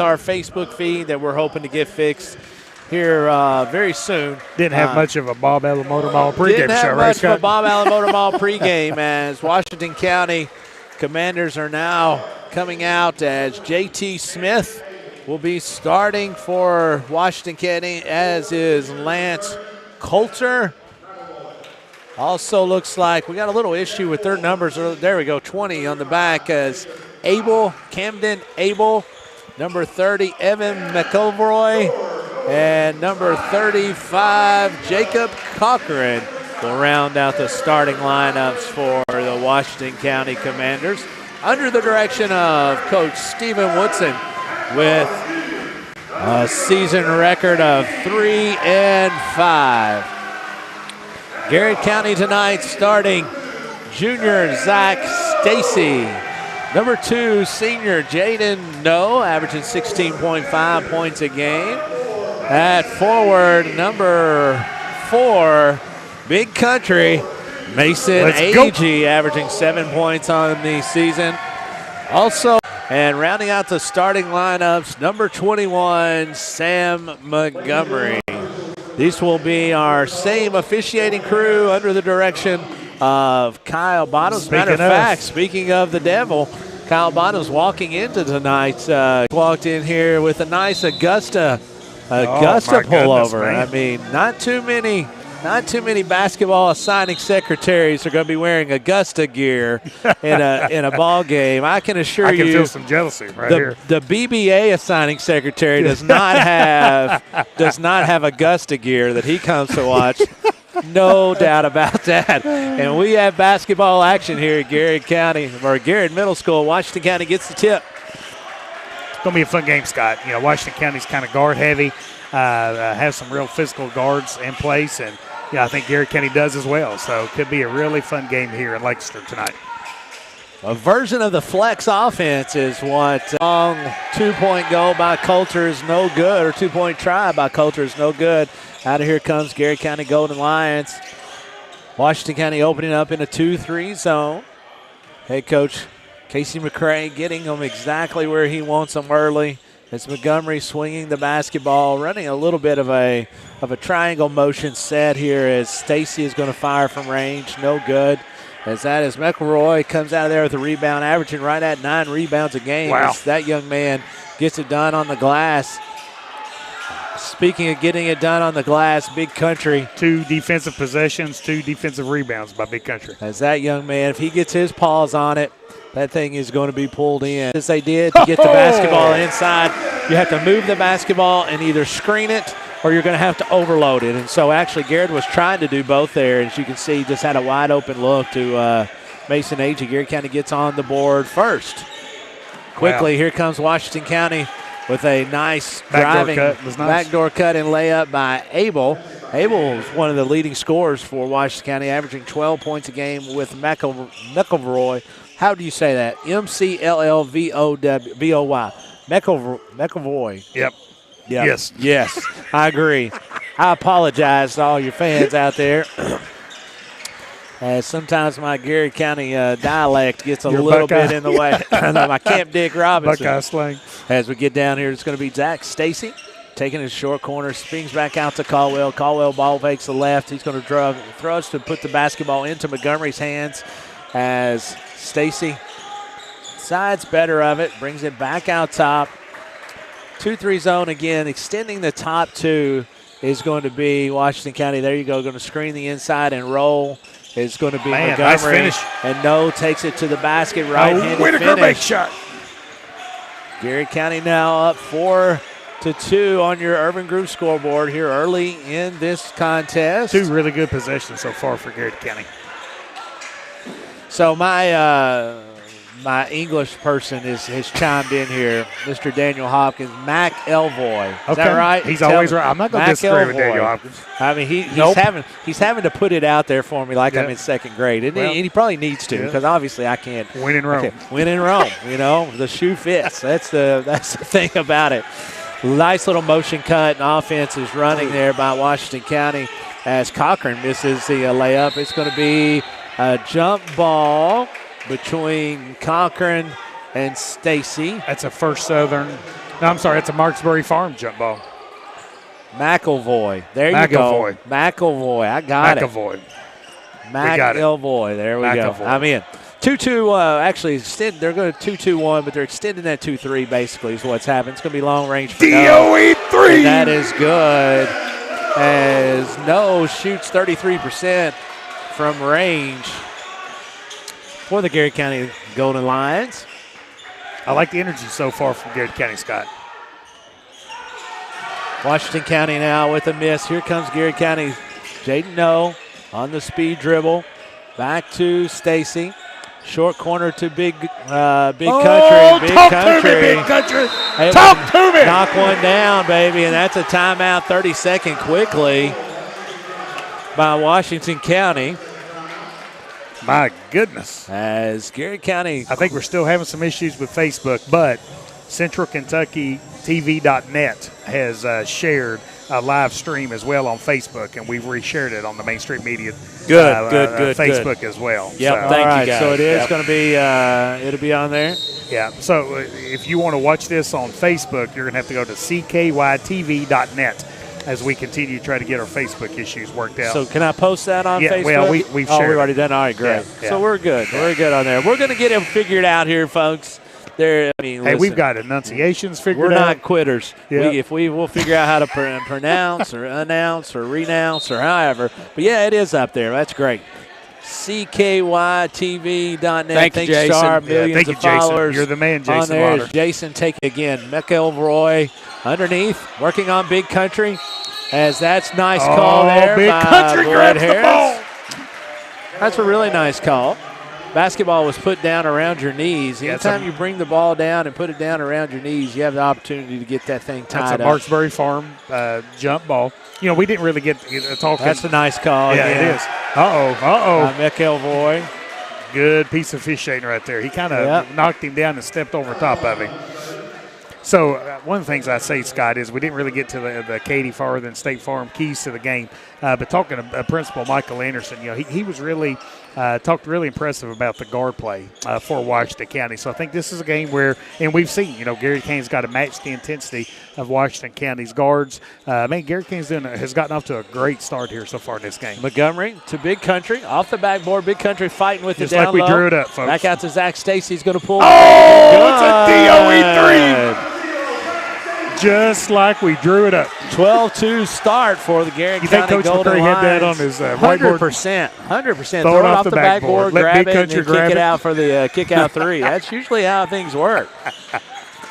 our Facebook feed that we're hoping to get fixed here very soon. Didn't have much of a Bob Allen Motor Mall pregame show, Didn't have right, much Scott? of a Bob Allen Motor Mall pregame as Washington County Commanders are now coming out as J.T. Smith will be starting for Washington County, as is Lance Coulter. Also looks like we got a little issue with their numbers. There we go, 20 on the back as Camden Abel, number 30, Evan McElroy, and number 35, Jacob Cochran will round out the starting lineups for the Washington County Commanders under the direction of Coach Stephen Woodson with a season record of 3-5. Garrard County tonight starting junior Zach Stacy. Number 2, senior Jaden No, averaging 16.5 points a game. At forward, number 4, Big Country, Mason Agee, averaging 7 points on the season. Also, and rounding out the starting lineups, number 21, Sam Montgomery. These will be our same officiating crew under the direction of Kyle Bottoms. Matter of fact, speaking of the Devil, Kyle Bottoms walking into tonight's walked in here with a nice Augusta pullover. I mean, not too many basketball assigning secretaries are going to be wearing Augusta gear in a ball game. I can assure you, I can feel some jealousy here. The BBA assigning secretary does not have Augusta gear that he comes to watch. No doubt about that. And we have basketball action here at Garrard County, or Garrard Middle School. Washington County gets the tip. It's going to be a fun game, Scott. You know, Washington County's kind of guard heavy, has some real physical guards in place, and I think Garrard County does as well. So it could be a really fun game here in Lancaster tonight. A version of the flex offense is what long 2-point goal by Coulter is no good, or 2-point try by Coulter is no good. Out of here comes Garrard County Golden Lions. Washington County opening up in a 2-3 zone. Head coach Casey McCray getting them exactly where he wants them early. It's Montgomery swinging the basketball, running a little bit of a triangle motion set here as Stacy is going to fire from range. No good. As McElroy comes out of there with a rebound, averaging right at 9 rebounds a game. Wow. As that young man gets it done on the glass. Speaking of getting it done on the glass, Big Country. 2 defensive possessions, 2 defensive rebounds by Big Country. As that young man, if he gets his paws on it, that thing is going to be pulled in. As they did to get the basketball inside, you have to move the basketball and either screen it or you're going to have to overload it. And so actually Garrard was trying to do both there. As you can see, just had a wide open look to Mason Agee. Garrard County gets on the board first. Quickly, Here comes Washington County with a nice driving backdoor cut and layup by Abel. Abel is one of the leading scorers for Washington County, averaging 12 points a game with McElroy. How do you say that? McLlvoy. McElroy. Yep. Yes, I agree. I apologize to all your fans out there. As sometimes my Garrard County dialect gets a little bit in the way. My Camp Dick Robinson. Buckeye slang. As we get down here, it's going to be Zach Stacy taking his short corner, spins back out to Caldwell. Caldwell ball fakes the left. He's going to throws to put the basketball into Montgomery's hands as Stacy sides better of it, brings it back out top. 2-3 zone again, extending the top 2 is going to be Washington County. There you go, going to screen the inside and roll. Is going to be Montgomery. Nice finish. And No takes it to the basket, right-handed Whitaker finish. makes shot. Garrard County now up 4-2 on your Urban Group scoreboard here early in this contest. 2 really good possessions so far for Garrard County. So my English person has chimed in here, Mr. Daniel Hopkins, McElvoy. Is that right? He's always right. I'm not going to disagree with Daniel Hopkins. I mean, he's having to put it out there for me like I'm in second grade. And he probably needs to because obviously I can't. Win in Rome. Win in Rome. The shoe fits. That's the thing about it. Nice little motion cut and offense is running there by Washington County as Cochran misses the layup. It's going to be a jump ball between Cochran and Stacy. That's a First Southern. No, I'm sorry. It's a Marksbury Farm jump ball. McElvoy. There you go. McElvoy. I got McElvoy. it. McElvoy. There we go. I'm in. 2-2, actually, they're going to 2-2-1, but they're extending that 2-3 basically is what's happened. It's going to be long range for DOE 3. And that is good as No shoots 33% from range for the Garrett County Golden Lions. I like the energy so far from Garrett County, Scott. Washington County now with a miss. Here comes Garrett County. Jaden No on the speed dribble. Back to Stacy. Short corner to Big Country. Big Country. Talk to me. Knock one down, baby, and that's a timeout. 30-second quickly by Washington County. My goodness. As Garrett County. I think we're still having some issues with Facebook, but CentralKentuckyTV.net has shared a live stream as well on Facebook, and we've reshared it on the Main Street Media good Facebook as well. Yep, so, thank you guys. So it is going to be it'll be on there. Yeah, so if you want to watch this on Facebook, you're going to have to go to CKYTV.net as we continue to try to get our Facebook issues worked out. So can I post that on Facebook? Well, we've shared we've already done. All right, great. Yeah. So we're good. Yeah. We're good on there. We're going to get it figured out here, folks. Listen, we've got enunciations figured out. We're not quitters. Yep. We'll figure out how to pronounce or announce or renounce or however. But yeah, it is up there. That's great. CKYTV.net. Thank you, Jason. Millions of followers. Jason. You're the man, Jason. On there is Jason taking again. McElroy underneath, working on Big Country. As that's nice call there. Big Country grabs the ball. That's a really nice call. Basketball was put down around your knees. Anytime you bring the ball down and put it down around your knees, you have the opportunity to get that thing tied up. That's a Marksbury Farm jump ball. You know, we didn't really get talking. That's a nice call. Yeah, it is. Uh-oh. McElroy. Good piece of officiating right there. He kind of knocked him down and stepped over top of him. So one of the things I say, Scott, is we didn't really get to the Katy Farthing and State Farm keys to the game. But talking to Principal Michael Anderson, he was really talked really impressive about the guard play for Washington County. So I think this is a game where, and we've seen, Garrett County's got to match the intensity of Washington County's guards. Garrett County's has gotten off to a great start here so far in this game. Montgomery to Big Country, off the backboard. Big Country fighting with just it down like we low. drew it up, folks. Back out to Zach Stacy's going to pull. Oh, it's a DOE 3. Just like we drew it up. 12-2 start for the Garrett County Golden Lions. You think Coach McCurry had that on his whiteboard? 100%. Throw it off the backboard. Grab it, and then kick it out for the kick-out three. That's usually how things work.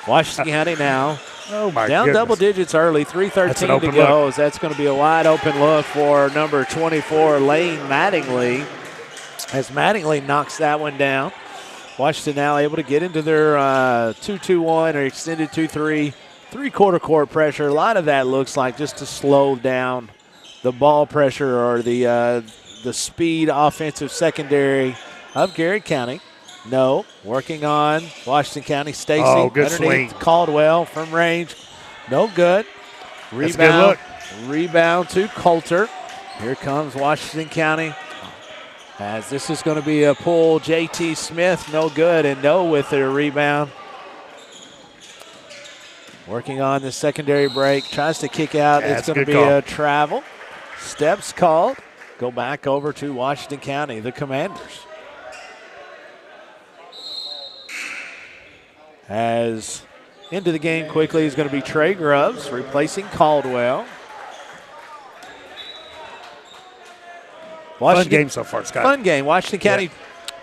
Washington County now down double digits early, 3:13 to go. As that's going to be a wide-open look for number 24, Lane Mattingly, as Mattingly knocks that one down. Washington now able to get into their 2-2-1 or extended 2-3. Three-quarter court pressure. A lot of that looks like just to slow down the ball pressure or the speed offensive secondary of Garrett County. No, working on Washington County. Stacy good underneath swing. Caldwell from range. No good. That's a good look. Rebound to Coulter. Here comes Washington County. As this is going to be a pull. J.T. Smith, no good, and No with their rebound. Working on the secondary break. Tries to kick out. It's going to be a travel. Steps called. Go back over to Washington County, the Commanders. As into the game quickly is going to be Trey Grubbs replacing Caldwell. Fun game so far, Scott. Fun game. Washington County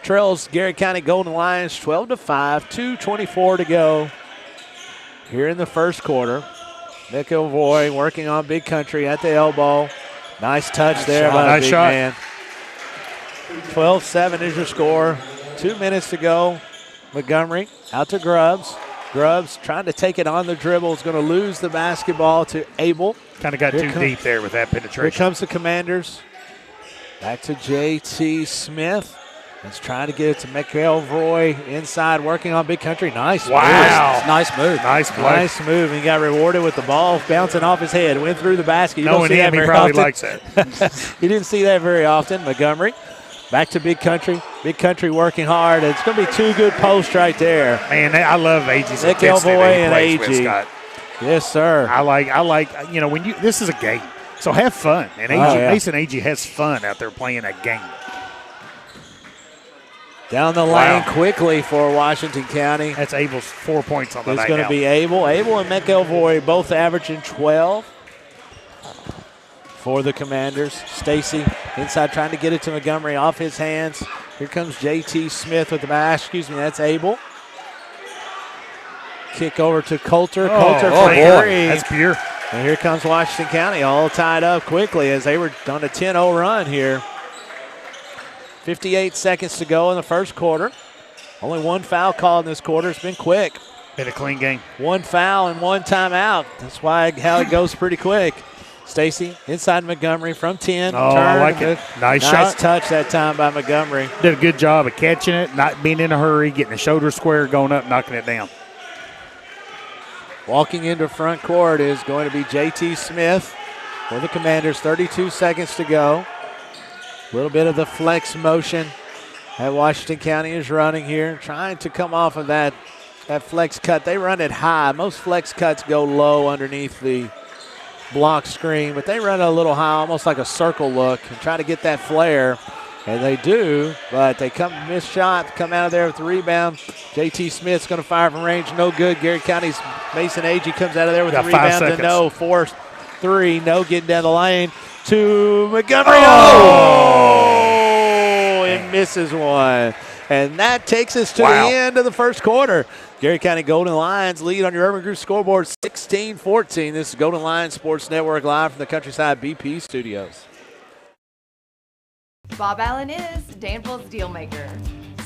trails Garrett County Golden Lions 12-5, 2:24 to go. Here in the first quarter, McElroy working on Big Country at the elbow. Nice touch there by the big man. 12-7 is your score. 2 minutes to go. Montgomery out to Grubbs. Grubbs trying to take it on the dribble. Is going to lose the basketball to Abel. Kind of got too deep there with that penetration. Here comes the Commanders. Back to J.T. Smith. He's trying to get it to McElroy inside, working on Big Country. Nice move. Nice move. Nice play. Nice move. He got rewarded with the ball bouncing off his head. Went through the basket. Knowing him, he probably likes that. You didn't see that very often. Montgomery back to Big Country. Big Country working hard. It's going to be two good posts right there. Man, I love A.G.'s McElroy and A.G. Yes, sir. I like, when this is a game, so have fun. And Mason Agee has fun out there playing a game. Down the lane quickly for Washington County. That's Abel's 4 points on the night. It's going to be Abel. Abel and McElvoy both averaging 12 for the Commanders. Stacy inside trying to get it to Montgomery off his hands. Here comes J.T. Smith with the pass. That's Abel. Kick over to Coulter. Coulter for three. That's pure. And here comes Washington County all tied up quickly as they were on a 10-0 run here. 58 seconds to go in the first quarter. Only one foul call in this quarter. It's been quick. Been a clean game. One foul and one timeout. That's how it goes pretty quick. Stacy inside Montgomery from 10. I like it. Nice shot. Touch that time by Montgomery. Did a good job of catching it, not being in a hurry, getting the shoulder square, going up, knocking it down. Walking into front court is going to be J.T. Smith for the Commanders. 32 seconds to go. A little bit of the flex motion that Washington County is running here, trying to come off of that flex cut. They run it high. Most flex cuts go low underneath the block screen, but they run it a little high, almost like a circle look, and try to get that flare. And they do, but they miss shot, come out of there with the rebound. J.T. Smith's going to fire from range. No good. Garrett County's Mason Agee comes out of there with the rebound to no. 4-3. No getting down the lane to Montgomery. And misses one. And that takes us to the end of the first quarter. Garrett County Golden Lions lead on your Urban Group scoreboard 16-14. This is Golden Lions Sports Network live from the Countryside BP studios. Bob Allen is Danville's deal maker.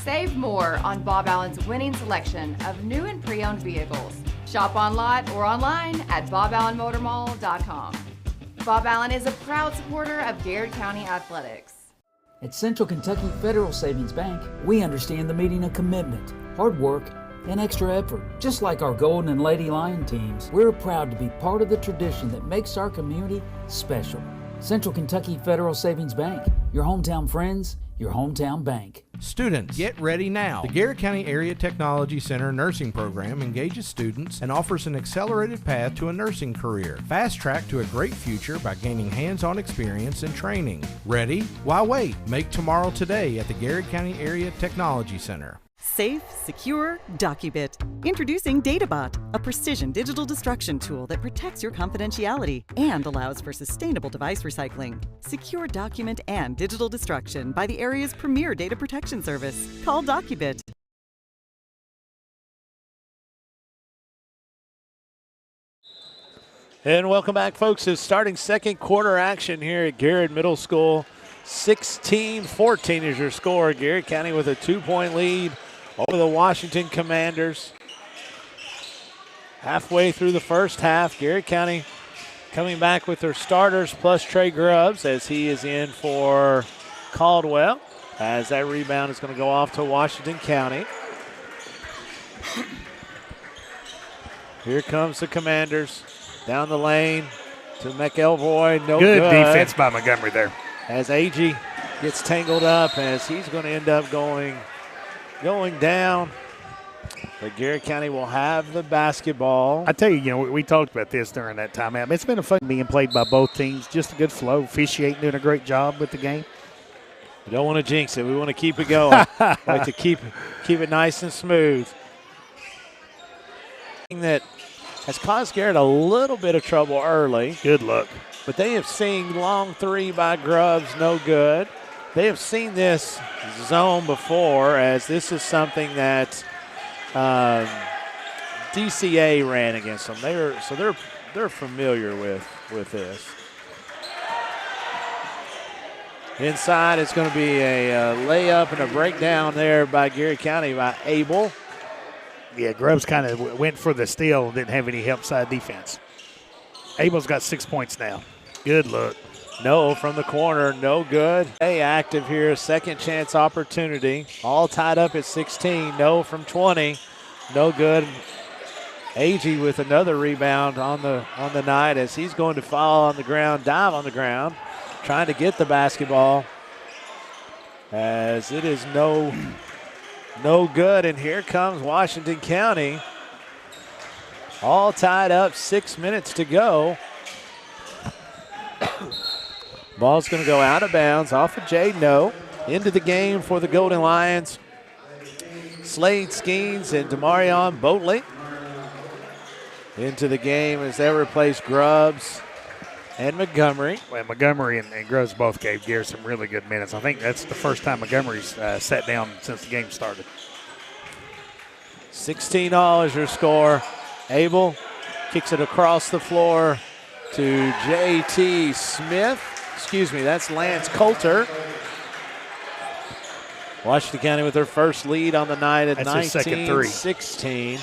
Save more on Bob Allen's winning selection of new and pre-owned vehicles. Shop on lot or online at boballenmotormall.com. Bob Allen is a proud supporter of Garrett County Athletics. At Central Kentucky Federal Savings Bank, we understand the meaning of commitment, hard work, and extra effort. Just like our Golden and Lady Lion teams, we're proud to be part of the tradition that makes our community special. Central Kentucky Federal Savings Bank, your hometown friends, your hometown bank. Students, get ready now. The Garrett County Area Technology Center nursing program engages students and offers an accelerated path to a nursing career. Fast track to a great future by gaining hands-on experience and training. Ready? Why wait? Make tomorrow today at the Garrett County Area Technology Center. Safe, secure, Docubit. Introducing DataBot, a precision digital destruction tool that protects your confidentiality and allows for sustainable device recycling. Secure document and digital destruction by the area's premier data protection service. Call Docubit. And welcome back, folks, to starting second quarter action here at Garrett Middle School. 16-14 is your score. Garrett County with a 2-point lead over the Washington Commanders. Halfway through the first half, Garrett County coming back with their starters plus Trey Grubbs as he is in for Caldwell. As that rebound is going to go off to Washington County. Here comes the Commanders down the lane to McElvoy. No good. Good defense by Montgomery there. As Agee gets tangled up as he's going to end up going down. But Garrett County will have the basketball. I tell you, we talked about this during that timeout. It's been a fun being played by both teams. Just a good flow. Officiating doing a great job with the game. We don't want to jinx it. We want to keep it going. Like to keep it nice and smooth. That has caused Garrett a little bit of trouble early. Good luck. But they have seen long three by Grubbs, no good. They have seen this zone before, as this is something that DCA ran against them. They're familiar with this. Inside, it's going to be a layup and a breakdown there by Garrett County by Abel. Yeah, Grubbs kind of went for the steal, didn't have any help side defense. Abel's got 6 points now. Good look. No from the corner, no good. Hey, active here, second chance opportunity. All tied up at 16, no from 20, no good. Agee with another rebound on the night as he's going to fall on the ground, dive on the ground, trying to get the basketball. As it is no good, and here comes Washington County. All tied up, 6 minutes to go. Ball's going to go out of bounds off of Jaden No. Into the game for the Golden Lions. Slade Skeens and Demarion Boatley into the game as they replace Grubbs and Montgomery. Well, Montgomery and Grubbs both gave Garrett some really good minutes. I think that's the first time Montgomery's sat down since the game started. $16 your score. Abel kicks it across the floor to J.T. Smith. Excuse me, that's Lance Coulter. Washington County with their first lead on the night at 19-16.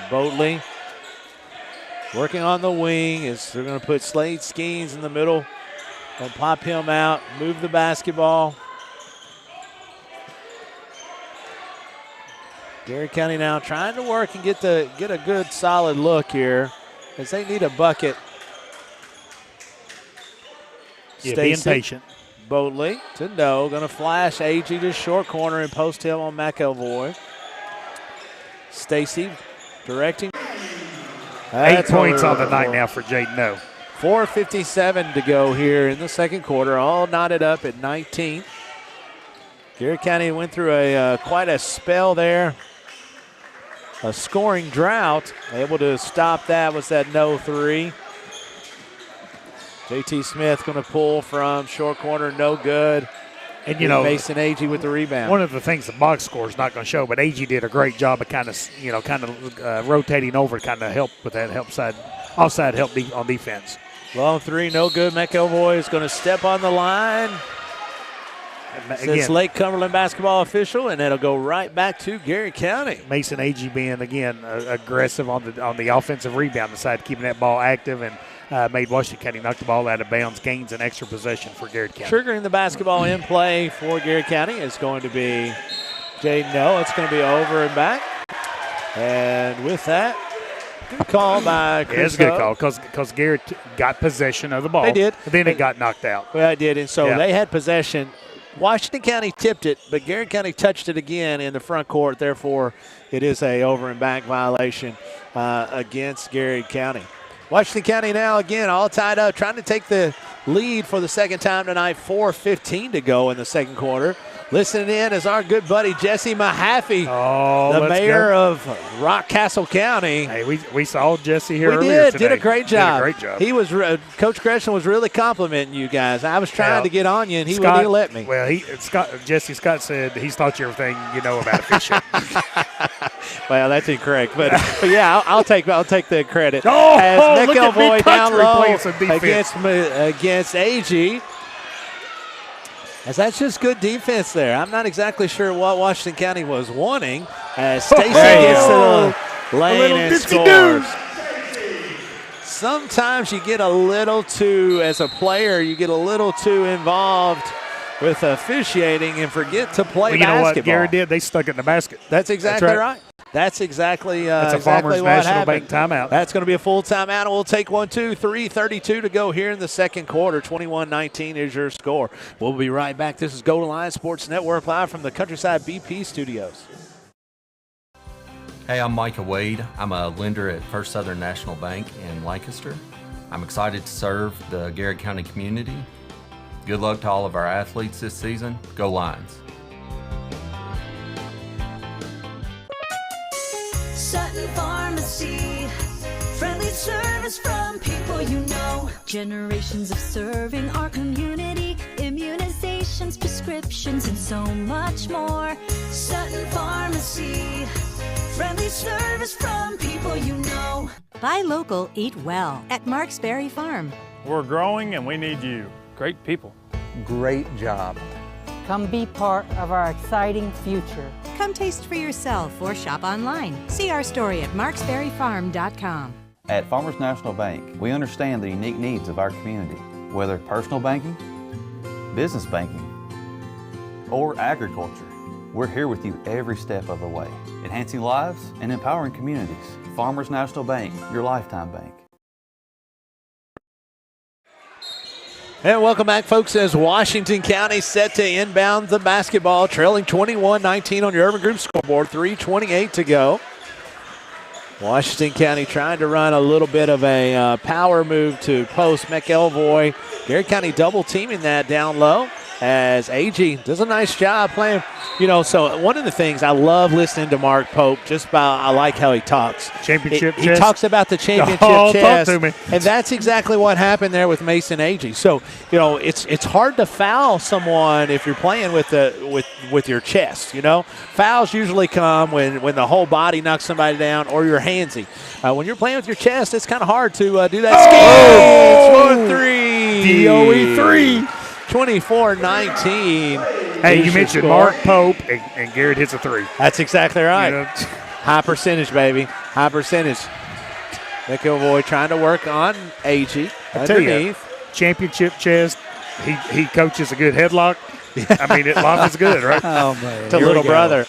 Boatley working on the wing as they're going to put Slade Skeens in the middle. They'll pop him out, move the basketball. Garrett County now trying to work and get a good solid look here as they need a bucket. Yeah, being patient. Boatley to No, going to flash A.G. to short corner and post him on McElvoy. Stacy directing. 8 points on the night now for Jaden No. 4:57 to go here in the second quarter, all knotted up at 19. Garrett County went through quite a spell there. A scoring drought. Able to stop that was that No three. J.T. Smith going to pull from short corner, no good. And, you know, Mason Agee with the rebound. One of the things the box score is not going to show, but Agee did a great job of kind of rotating over, kind of help with that offside help on defense. Long three, no good. McElvoy is going to step on the line. It's Lake Cumberland basketball official, and it'll go right back to Garrett County. Mason Agee being, again, aggressive on the offensive rebound side, keeping that ball active, and made Washington County knock the ball out of bounds, gains an extra possession for Garrett County. Triggering the basketball in play for Garrett County is going to be Jaden No. It's going to be over and back. And with that, good call by Chris. Yeah, it's a good call because Garrett got possession of the ball. They did. And then it got knocked out. Well, it did, and so they had possession. Washington County tipped it, but Garrett County touched it again in the front court. Therefore, it is a over and back violation against Garrett County. Washington County now, again, all tied up, trying to take the lead for the second time tonight. 4:15 to go in the second quarter. Listening in is our good buddy Jesse Mahaffey, the mayor of Rockcastle County. Hey, we saw Jesse here earlier today. Did a great job. Did a great job. He was Coach Gresham was really complimenting you guys. I was trying to get on you, and he wouldn't let me. Well, Jesse Scott said he's taught you everything you know about fishing. Well, that's incorrect, but yeah, I'll take the credit. As McElvoy down low against Agee. As that's just good defense there. I'm not exactly sure what Washington County was wanting. As Stacy gets to the lane and scores. Sometimes you get a little too, as a player, you get a little too involved with officiating and forget to play basketball. You know what Garrett did? They stuck it in the basket. That's exactly right. That's exactly that's a exactly Farmers what National happened. Bank timeout. That's going to be a full timeout, and we'll take 1, 2, 3, 32 to go here in the second quarter. 21-19 is your score. We'll be right back. This is Golden Lions Sports Network live from the Countryside BP studios. Hey, I'm Micah Wade. I'm a lender at First Southern National Bank in Lancaster. I'm excited to serve the Garrett County community. Good luck to all of our athletes this season. Go Lions. Sutton Pharmacy, friendly service from people you know. Generations of serving our community, immunizations, prescriptions, and so much more. Sutton Pharmacy, friendly service from people you know. Buy local, eat well at Marksberry Farm. We're growing and we need you. Great people. Great job. Come be part of our exciting future. Come taste for yourself or shop online. See our story at marksberryfarm.com. At Farmers National Bank, we understand the unique needs of our community, whether personal banking, business banking, or agriculture. We're here with you every step of the way, enhancing lives and empowering communities. Farmers National Bank, your lifetime bank. And welcome back, folks, as Washington County set to inbound the basketball, trailing 21-19 on your Urban Group scoreboard, 3:28 to go. Washington County trying to run a little bit of a power move to post McElvoy. Garrett County double teaming that down low as AG does a nice job playing. So one of the things I love listening to Mark Pope, I like how he talks. Championship He chess. talks about the championship chess. Talk to me. And that's exactly what happened there with Mason AG. So, it's hard to foul someone if you're playing with your chest, Fouls usually come when the whole body knocks somebody down or you're handsy. When you're playing with your chest, it's kind of hard to do that. Skins for 3. DOE 3. 24-19. Hey, you mentioned Mark Pope, and Garrett hits a 3. That's exactly right. High percentage, baby. High percentage. McElvoy trying to work on AG underneath. Championship chest. He coaches a good headlock. I mean, life is good, right? Oh, man. To little brother.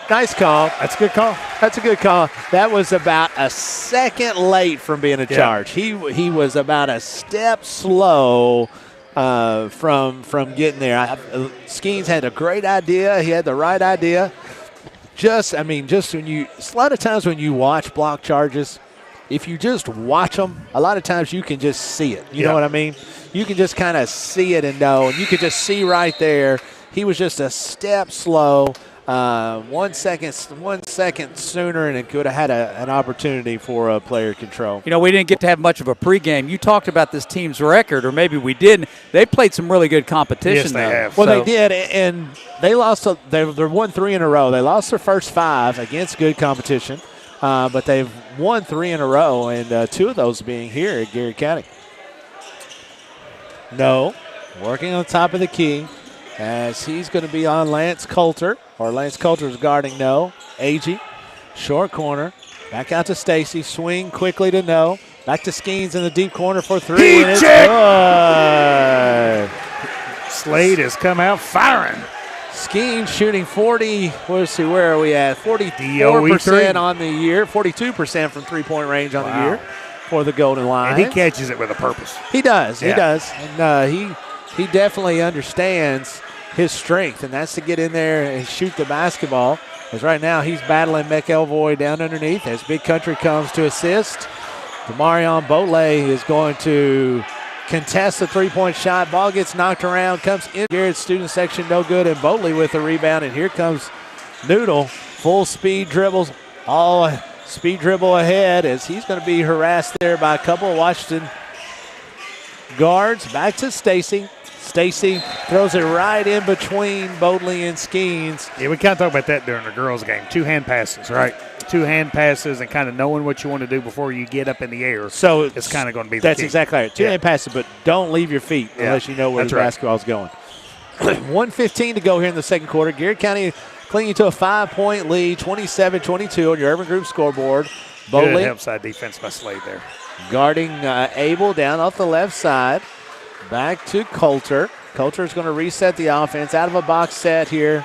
Nice call. That's a good call. That's a good call. That was about a second late from being a charge. He was about a step slow from getting there. Skeens had a great idea. He had the right idea. Just when a lot of times when you watch block charges, if you just watch them, a lot of times you can just see it. You know what I mean? You can just kind of see it and know. And you could just see right there, he was just a step slow. 1 second sooner, and it could have had an opportunity for player control. We didn't get to have much of a pregame. You talked about this team's record, or maybe we didn't. They played some really good competition. Yes, they have. Well, they did, and they lost. They won 3 in a row. They lost their first 5 against good competition, but they've won 3 in a row, and 2 of those being here at Garrett County. No, working on top of the key. As he's going to be on Lance Coulter, or Lance Coulter's guarding No. AG, short corner, back out to Stacy, swing quickly to No. Back to Skeens in the deep corner for 3, and it's good. Slade has come out firing. Skeens shooting 40, let's see, where are we at? 44% on the year, 42% from three-point range on the year for the Golden Lions. And he catches it with a purpose. He does, he does. And he definitely understands his strength, and that's to get in there and shoot the basketball. As right now he's battling McElvoy down underneath as Big Country comes to assist. Demarion Boatley is going to contest the three-point shot. Ball gets knocked around, comes in Garrett's student section, no good, and Boatley with the rebound. And here comes Noodle, full speed dribbles, all speed dribble ahead as he's going to be harassed there by a couple of Washington guards. Back to Stacy. Stacy throws it right in between Boatley and Skeens. Yeah, we kind of talked about that during the girls' game. 2 hand passes, right? 2 hand passes and kind of knowing what you want to do before you get up in the air. So it's kind of going to be the that's key. exactly right. 2 hand passes, but don't leave your feet unless you know where the basketball's going. 1:15 to go here in the second quarter. Garrett County clinging to a 5-point lead, 27-22 on your Urban Group scoreboard. Boatley. Good help side defense by Slade there. Guarding Abel down off the left side. Back to Coulter. Coulter is going to reset the offense out of a box set here.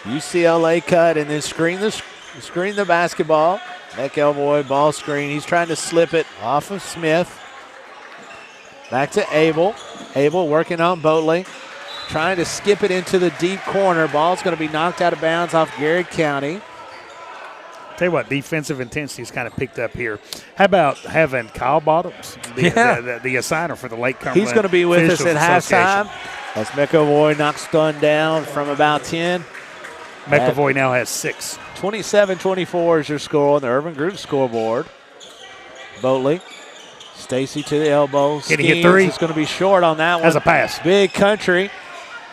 UCLA cut and then screen the basketball. McElvoy ball screen. He's trying to slip it off of Smith. Back to Abel. Abel working on Boatley. Trying to skip it into the deep corner. Ball's going to be knocked out of bounds off Garrett County. Tell you what, defensive intensity's kind of picked up here. How about having Kyle Bottoms, the assigner for the Lake Cumberland? He's going to be with us at halftime. As McElvoy knocks Stun down from about 10. McElvoy now has 6. 27-24 is your score on the Urban Group scoreboard. Boatley, Stacy to the elbow. Can he hit 3? He's going to be short on that one. As a pass. Big Country.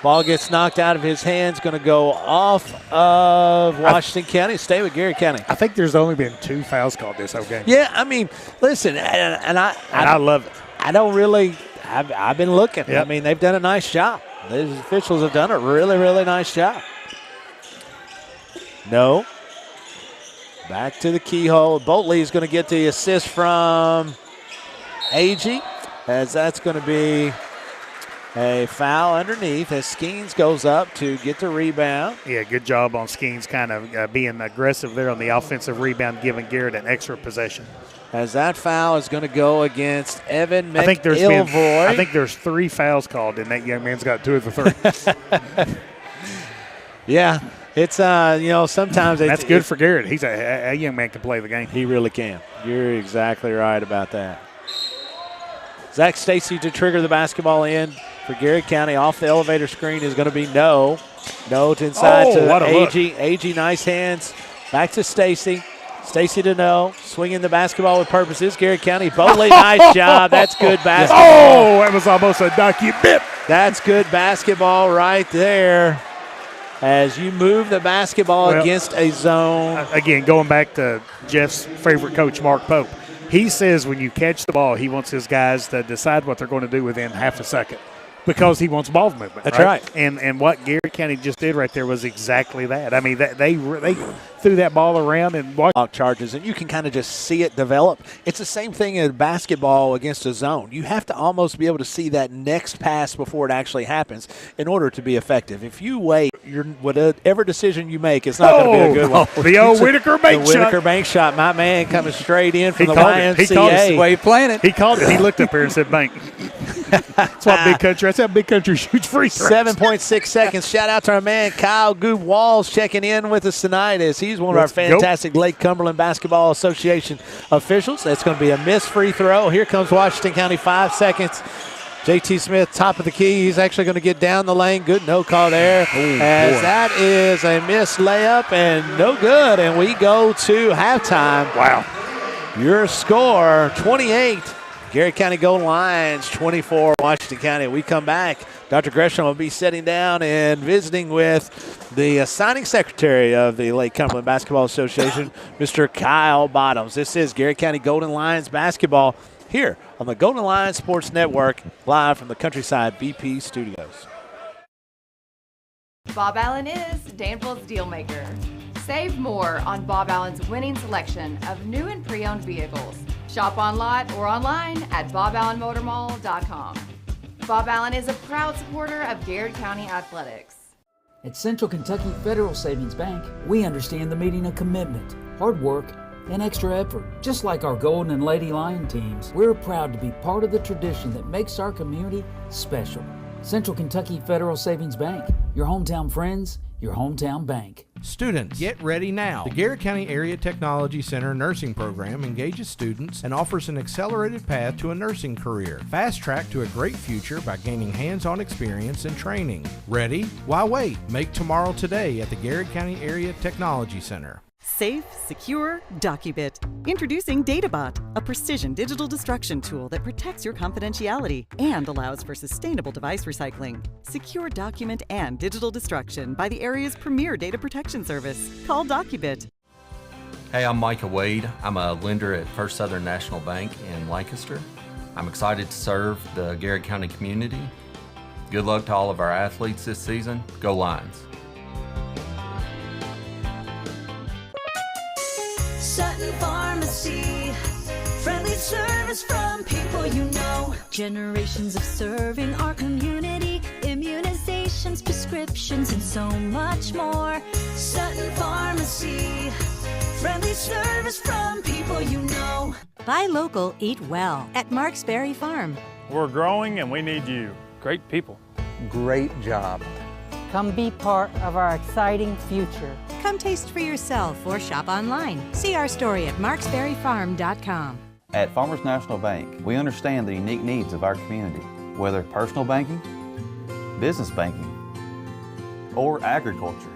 Ball gets knocked out of his hands, going to go off of Washington County. Stay with Garrett County. I think there's only been 2 fouls called this whole game. Yeah, I mean, listen, and I love it. I don't really – I've been looking. Yep. I mean, they've done a nice job. These officials have done a really, really nice job. No. Back to the keyhole. Boatley is going to get the assist from AG, as that's going to be a foul underneath as Skeens goes up to get the rebound. Yeah, good job on Skeens kind of being aggressive there on the offensive rebound, giving Garrett an extra possession. As that foul is going to go against Evan McIlvoy. I think there's 3 fouls called, and that young man's got 2 of the 3. Yeah. It's sometimes That's good for Garrett. He's a young man can play the game. He really can. You're exactly right about that. Zach Stacy to trigger the basketball in for Garrett County. Off the elevator screen is going to be No. No to inside to AG. AG, nice hands. Back to Stacy. Stacy to No. Swinging the basketball with purposes. Garrett County. Boley, nice job. That's good basketball. Oh, that was almost a ducky bit. That's good basketball right there. As you move the basketball against a zone. Again, going back to Jeff's favorite coach, Mark Pope, he says when you catch the ball, he wants his guys to decide what they're going to do within half a second because he wants ball movement. That's right. And what Garrett County just did right there was exactly that. I mean, they threw that ball around and watched charges, and you can kind of just see it develop. It's the same thing in basketball against a zone. You have to almost be able to see that next pass before it actually happens in order to be effective. If you wait, whatever decision you make, it's not going to be a good one. The old Whitaker bank shot. The Whitaker bank shot. My man coming straight in from the YMCA. He called it. The way he playing it. He called it. He looked up here and said bank. That's what Big Country. That's how Big Country shoots free throws. 7.6 seconds. Shout out to our man Kyle Goob Walls checking in with us tonight as he's one of our fantastic Lake Cumberland Basketball Association officials. That's going to be a missed free throw. Here comes Washington County, 5 seconds. JT Smith, top of the key. He's actually going to get down the lane. Good no call there. That is a missed layup and no good. And we go to halftime. Wow. Your score, 28. Garrett County Golden Lions, 24, Washington County. We come back. Dr. Gresham will be sitting down and visiting with the signing secretary of the Lake Cumberland Basketball Association, Mr. Kyle Bottoms. This is Garrett County Golden Lions basketball here on the Golden Lions Sports Network, live from the Countryside BP Studios. Bob Allen is Danville's deal maker. Save more on Bob Allen's winning selection of new and pre-owned vehicles. Shop on lot or online at boballenmotormall.com. Bob Allen is a proud supporter of Garrett County Athletics. At Central Kentucky Federal Savings Bank, we understand the meaning of commitment, hard work, and extra effort. Just like our Golden and Lady Lion teams, we're proud to be part of the tradition that makes our community special. Central Kentucky Federal Savings Bank, your hometown friends, your hometown bank. Students, get ready now. The Garrett County Area Technology Center nursing program engages students and offers an accelerated path to a nursing career. Fast track to a great future by gaining hands-on experience and training. Ready? Why wait? Make tomorrow today at the Garrett County Area Technology Center. Safe, secure, DocuBit. Introducing DataBot, a precision digital destruction tool that protects your confidentiality and allows for sustainable device recycling. Secure document and digital destruction by the area's premier data protection service. Call DocuBit. Hey, I'm Micah Wade. I'm a lender at First Southern National Bank in Lancaster. I'm excited to serve the Garrett County community. Good luck to all of our athletes this season. Go Lions. Sutton Pharmacy, friendly service from people you know. Generations of serving our community, immunizations, prescriptions, and so much more. Sutton Pharmacy, friendly service from people you know. Buy local, eat well at Marksberry Farm. We're growing and we need you. Great people. Great job. Come be part of our exciting future. Come taste for yourself or shop online. See our story at marksberryfarm.com. At Farmers National Bank, we understand the unique needs of our community. Whether personal banking, business banking, or agriculture,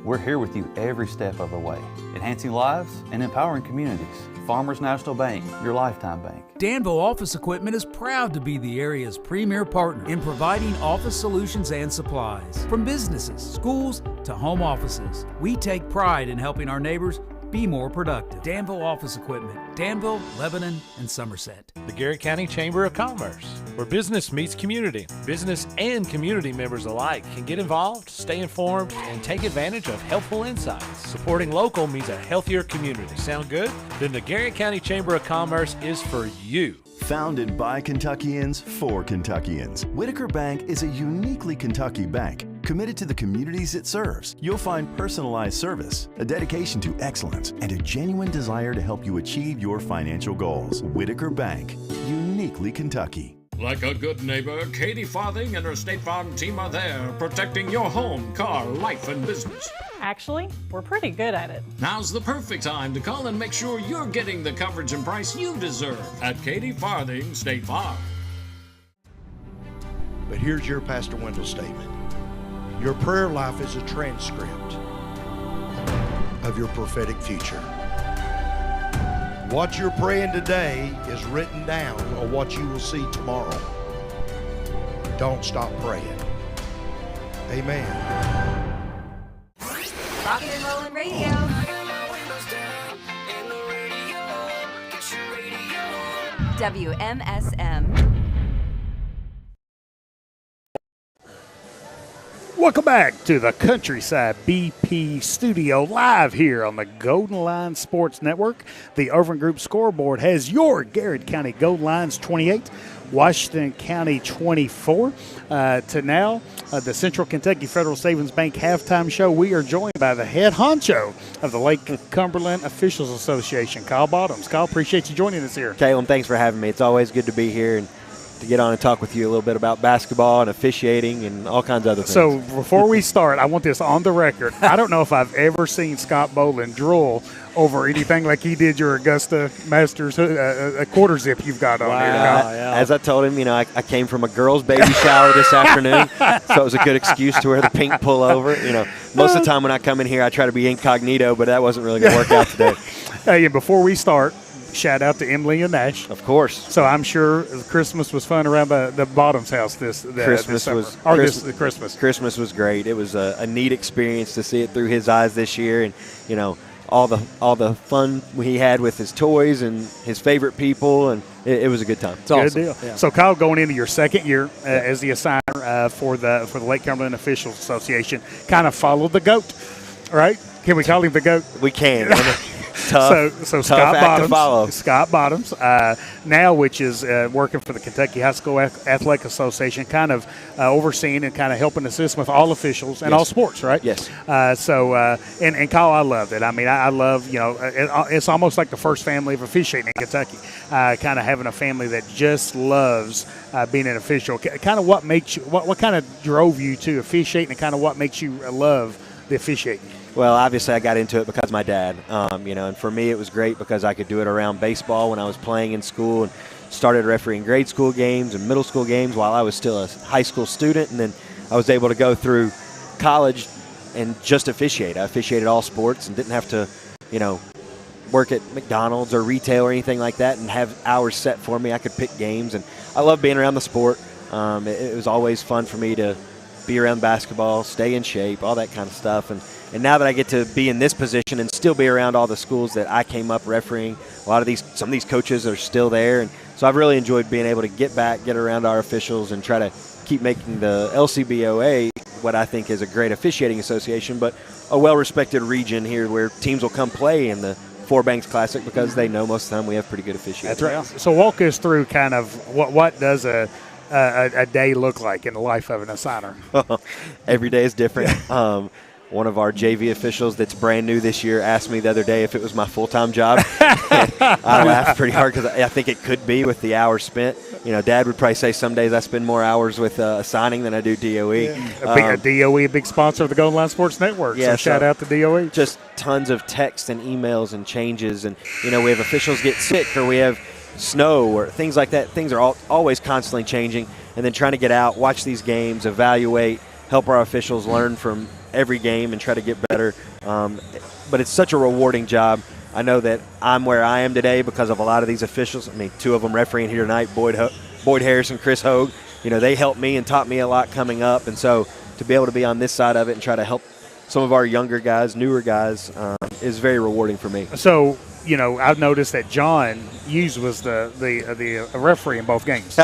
we're here with you every step of the way, enhancing lives and empowering communities. Farmers National Bank, your lifetime bank. Danville Office Equipment is proud to be the area's premier partner in providing office solutions and supplies. From businesses, schools, to home offices, we take pride in helping our neighbors be more productive. Danville Office Equipment, Danville, Lebanon, and Somerset. The Garrett County Chamber of Commerce, where business meets community. Business and community members alike can get involved, stay informed, and take advantage of helpful insights. Supporting local means a healthier community. Sound good? Then the Garrett County Chamber of Commerce is for you. Founded by Kentuckians for Kentuckians, Whitaker Bank is a uniquely Kentucky bank committed to the communities it serves. You'll find personalized service, a dedication to excellence, and a genuine desire to help you achieve your financial goals. Whitaker Bank, uniquely Kentucky. Like a good neighbor, Katie Farthing and her State Farm team are there, protecting your home, car, life, and business. Actually, we're pretty good at it. Now's the perfect time to call and make sure you're getting the coverage and price you deserve at Katie Farthing State Farm. But here's your Pastor Wendell statement. Your prayer life is a transcript of your prophetic future. What you're praying today is written down on what you will see tomorrow. Don't stop praying. Amen. Rock and Rollin' Radio. WMSM. Welcome back to the Countryside BP Studio, live here on the Golden Line Sports Network. The Irvin Group scoreboard has your Garrard County Golden Lines 28, Washington County 24. To now, the Central Kentucky Federal Savings Bank halftime show. We are joined by the head honcho of the Lake Cumberland Officials Association, Kyle Bottoms. Kyle, appreciate you joining us here. Caleb, thanks for having me. It's always good to be here and to get on and talk with you a little bit about basketball and officiating and all kinds of other things. So before we start, I want this on the record. I don't know if I've ever seen Scott Boland drool over anything like he did your Augusta Masters a quarter zip you've got on there. Yeah. As I told him, I came from a girl's baby shower this afternoon, so it was a good excuse to wear the pink pullover. Most of the time when I come in here, I try to be incognito, but that wasn't really going to work out today. Hey, and before we start, shout out to Emily and Nash. Of course. So I'm sure Christmas was fun around the Bottoms house this summer. Christmas was great. It was a neat experience to see it through his eyes this year, and all the fun he had with his toys and his favorite people, and it was a good time. It's awesome. Good deal. Yeah. So Kyle, going into your second year as the assigner for the Lake Cumberland Officials Association, kind of followed the GOAT, right? Can we call him the GOAT? We can. So Scott Bottoms, now, which is working for the Kentucky High School Athletic Association, kind of overseeing and kind of helping assist with all officials and all sports, right? Yes. And Kyle, I loved it. I mean, I love, it's almost like the first family of officiating in Kentucky, kind of having a family that just loves being an official. Kind of what makes you, what kind of drove you to officiating, and kind of what makes you love the officiating? Well, obviously I got into it because of my dad, and for me it was great because I could do it around baseball when I was playing in school, and started refereeing grade school games and middle school games while I was still a high school student, and then I was able to go through college and just officiate. I officiated all sports and didn't have to, work at McDonald's or retail or anything like that and have hours set for me. I could pick games, and I love being around the sport. It was always fun for me to be around basketball, stay in shape, all that kind of stuff. And now that I get to be in this position and still be around all the schools that I came up refereeing, some of these coaches are still there. And so I've really enjoyed being able to get around our officials and try to keep making the LCBOA what I think is a great officiating association, but a well-respected region here where teams will come play in the Four Banks Classic because they know most of the time we have pretty good officiating. That's right. So walk us through kind of what does a day look like in the life of an assigner? Every day is different. One of our JV officials that's brand new this year asked me the other day if it was my full-time job. I laughed pretty hard because I think it could be with the hours spent. Dad would probably say some days I spend more hours with assigning than I do DOE. Yeah. DOE, a big sponsor of the Golden Line Sports Network. Yeah, so shout out to DOE. Just tons of texts and emails and changes. And, we have officials get sick or we have snow or things like that. Things are always constantly changing. And then trying to get out, watch these games, evaluate, help our officials learn from every game and try to get better. But it's such a rewarding job. I know that I'm where I am today because of a lot of these officials. I mean, two of them refereeing here tonight, Boyd Harris and Chris Hogue. They helped me and taught me a lot coming up. And so to be able to be on this side of it and try to help some of our younger guys, newer guys, is very rewarding for me. So, I've noticed that John Hughes was the referee in both games.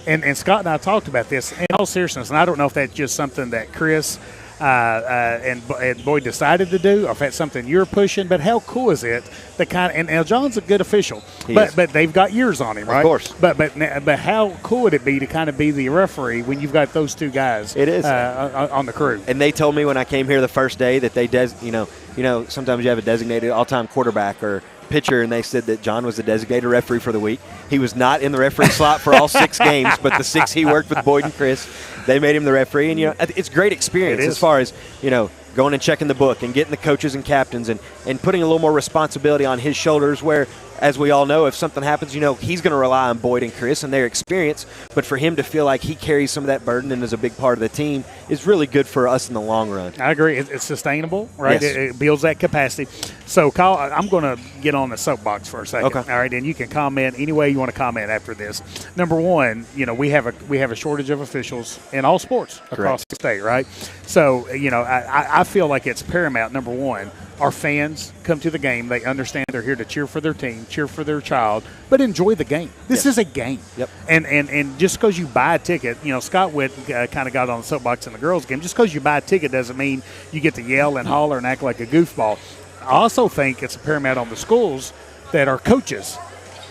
and Scott and I talked about this in all seriousness, and I don't know if that's just something that Chris and Boyd decided to do, or if that's something you're pushing, but how cool is it? And John's a good official, but they've got years on him, right? Of course. But how cool would it be to kind of be the referee when you've got those two guys? It is on the crew. And they told me when I came here the first day that they sometimes you have a designated all-time quarterback or pitcher, and they said that John was the designated referee for the week. He was not in the referee slot for all 6 games, but the 6 he worked with Boyd and Chris, they made him the referee. And it's great experience as far as going and checking the book and getting the coaches and captains and putting a little more responsibility on his shoulders where, as we all know, if something happens, he's going to rely on Boyd and Chris and their experience. But for him to feel like he carries some of that burden and is a big part of the team is really good for us in the long run. I agree. It's sustainable, right? Yes. It builds that capacity. So, Kyle, I'm going to get on the soapbox for a second. Okay. All right, and you can comment any way you want to comment after this. Number one, we have a shortage of officials in all sports across the state, right? So, I feel like it's paramount. Number one, our fans come to the game. They understand they're here to cheer for their team, cheer for their child, but enjoy the game. This is a game. Yep. And just because you buy a ticket, Scott Witt kind of got on the soapbox in the girls' game. Just because you buy a ticket doesn't mean you get to yell and holler and act like a goofball. I also think it's paramount on the schools that are coaches.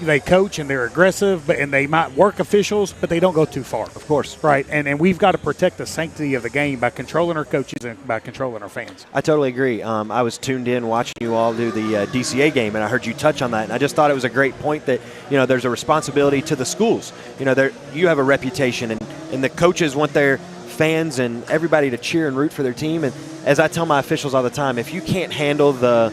They coach and they're aggressive, and they might work officials, but they don't go too far. Of course. Right, and we've got to protect the sanctity of the game by controlling our coaches and by controlling our fans. I totally agree. I was tuned in watching you all do the DCA game, and I heard you touch on that, and I just thought it was a great point that, there's a responsibility to the schools. You have a reputation, and the coaches want their fans and everybody to cheer and root for their team. And as I tell my officials all the time, if you can't handle the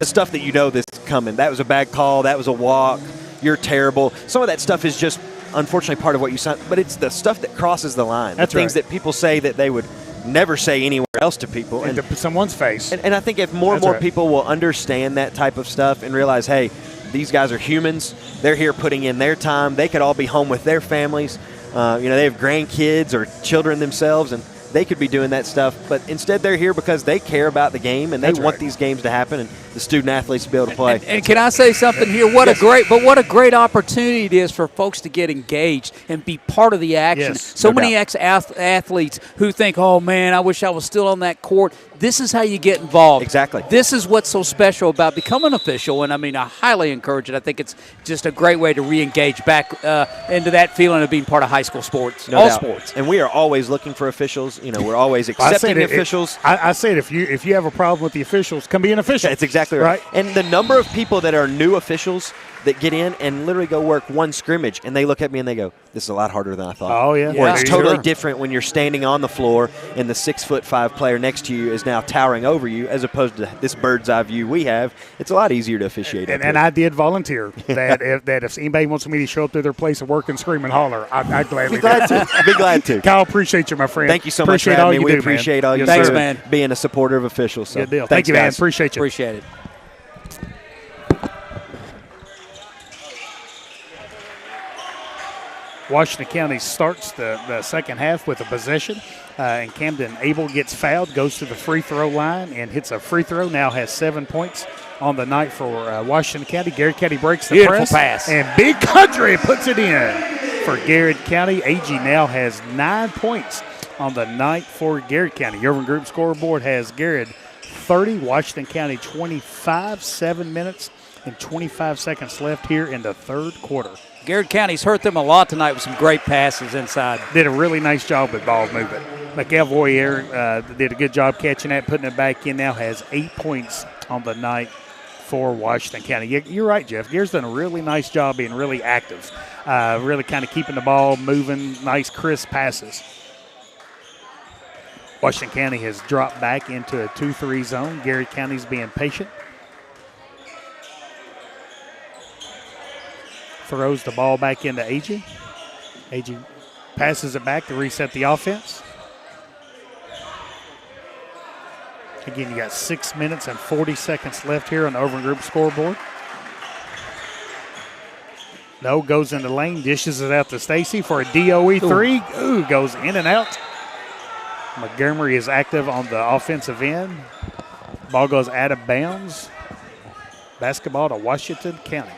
stuff that that's coming, that was a bad call, that was a walk, you're terrible. Some of that stuff is just unfortunately part of what you signed, but it's the stuff that crosses the line. That's the things right. that people say that they would never say anywhere else to people. And to someone's face. And I think if more and more people will understand that type of stuff and realize, hey, these guys are humans, they're here putting in their time, they could all be home with their families, they have grandkids or children themselves, and they could be doing that stuff, but instead they're here because they care about the game and they want these games to happen and the student athletes to be able to play. And can I say something here? What a great opportunity it is for folks to get engaged and be part of the action. Yes, so many ex-athletes who think, oh, man, I wish I was still on that court. This is how you get involved. Exactly. This is what's so special about becoming an official, and I highly encourage it. I think it's just a great way to re-engage back into that feeling of being part of high school sports, No all doubt. sports. And we are always looking for officials. We're always accepting officials. I said if you have a problem with the officials, come be an official. That's exactly right. And the number of people that are new officials that get in and literally go work one scrimmage, and they look at me and they go, this is a lot harder than I thought. Oh, yeah. Or it's Yeah. totally Sure. different when you're standing on the floor and the 6'5" player next to you is now towering over you as opposed to this bird's eye view we have. It's a lot easier to officiate. And I did volunteer that if anybody wants me to show up to their place of work and scream and holler, I'd gladly Be glad to. Be glad to. Kyle, appreciate you, my friend. Thank you so appreciate much for all having me. you We do, appreciate man. all you Thanks, do, man. being a supporter of officials. So Good deal. thanks, Thank you, man. guys. Appreciate you. Appreciate it. Washington County starts the second half with a possession, and Camden Abel gets fouled, goes to the free throw line, and hits a free throw. Now has 7 points on the night for Washington County. Garrard County breaks the Beautiful press. pass. And Big Country puts it in for Garrard County. AG now has 9 points on the night for Garrard County. Your Group scoreboard has Garrard 30, Washington County 25, 7 minutes and 25 seconds left here in the third quarter. Garrard County's hurt them a lot tonight with some great passes inside. Did a really nice job with ball movement. McElvoy here did a good job catching that, putting it back in. Now has 8 points on the night for Washington County. You're right, Jeff. Garrett's done a really nice job being really active, really kind of keeping the ball moving, nice crisp passes. Washington County has dropped back into a 2-3 zone. Garrard County's being patient. Throws the ball back into AG. AG passes it back to reset the offense. Again, you got 6 minutes and 40 seconds left here on the Overland Group scoreboard. No, goes in the lane, dishes it out to Stacy for a DOE three. Ooh, goes in and out. Montgomery is active on the offensive end. Ball goes out of bounds. Basketball to Washington County.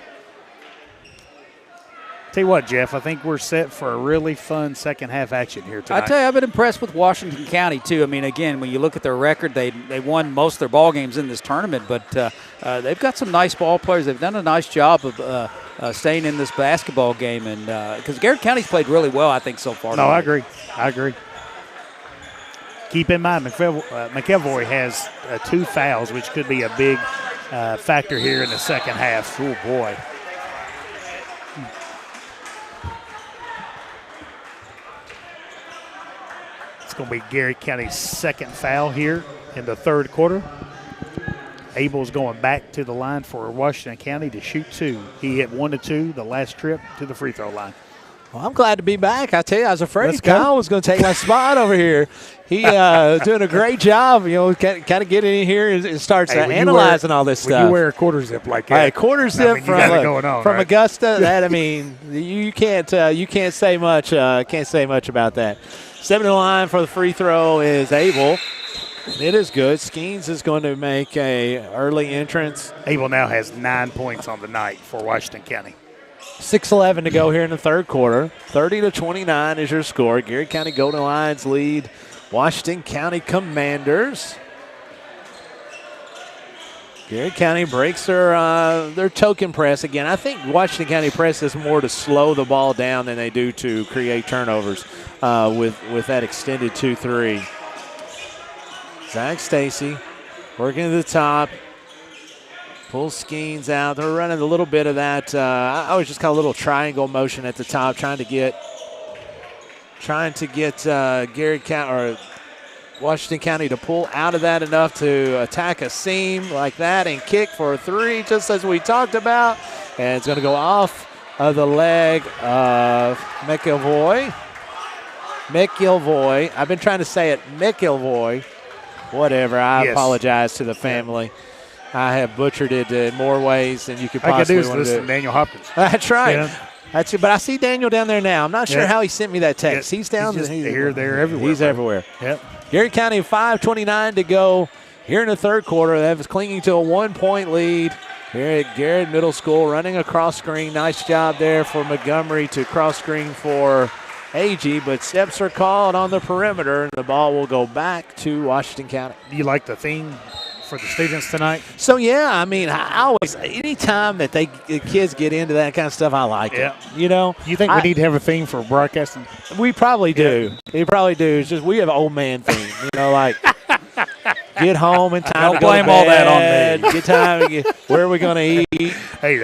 Tell you what, Jeff, I think we're set for a really fun second half action here tonight. I tell you, I've been impressed with Washington County too. I mean, again, when you look at their record, they won most of their ball games in this tournament, but they've got some nice ball players. They've done a nice job of staying in this basketball game, and because Garrard County's played really well, I think, so far. No, I agree. Keep in mind, McElvoy has 2 fouls, which could be a big factor here in the second half. Oh, boy. going to be Garrett County's second foul here in the third quarter. Abel's going back to the line for Washington County to shoot 2. He hit 1 of 2 the last trip to the free throw line. Well, I'm glad to be back. I tell you, I was afraid Let's go. Kyle was going to take my spot over here. He doing a great job, kind of getting in here and starts analyzing all this stuff. When you wear a quarter zip like that. Hey, quarter zip from right? Augusta. That you can't say much. Can't say much about that. 7 in the line for the free throw is Abel. It is good. Skeens is going to make a early entrance. Abel now has 9 points on the night for Washington County. 6:11 to go here in the third quarter. 30-29 is your score. Garrett County Golden Lions lead Washington County Commanders. Garrett County breaks their token press again. I think Washington County press is more to slow the ball down than they do to create turnovers with that extended 2-3. Zach Stacy working to the top. Pulls Skeens out. They're running a little bit of that. I always just call a little triangle motion at the top, trying to get Garrett County or Washington County to pull out of that enough to attack a seam like that and kick for a 3, just as we talked about. And it's going to go off of the leg of McIlvoy. I've been trying to say it McIlvoy. Whatever. I apologize to the family. I have butchered it in more ways than you could possibly want to do. Listen to Daniel Hopkins. That's right. Yeah. That's it. But I see Daniel down there now. I'm not sure how he sent me that text. He's down there. He's here, there, everywhere. He's everywhere. Yep. Garrett County 5:29 to go here in the third quarter. That was clinging to a 1-point lead here at Garrett Middle School, running a cross screen. Nice job there for Montgomery to cross screen for AG, but steps are called on the perimeter, and the ball will go back to Washington County. Do you like the theme for the students tonight? So, yeah, I mean, I always, anytime that the kids get into that kind of stuff, I like it. You know? You think we need to have a theme for broadcasting? We probably do. We probably do. It's just we have an old man theme, like get home in time. Don't blame all that on me. Get time. Where are we going to eat? Hey,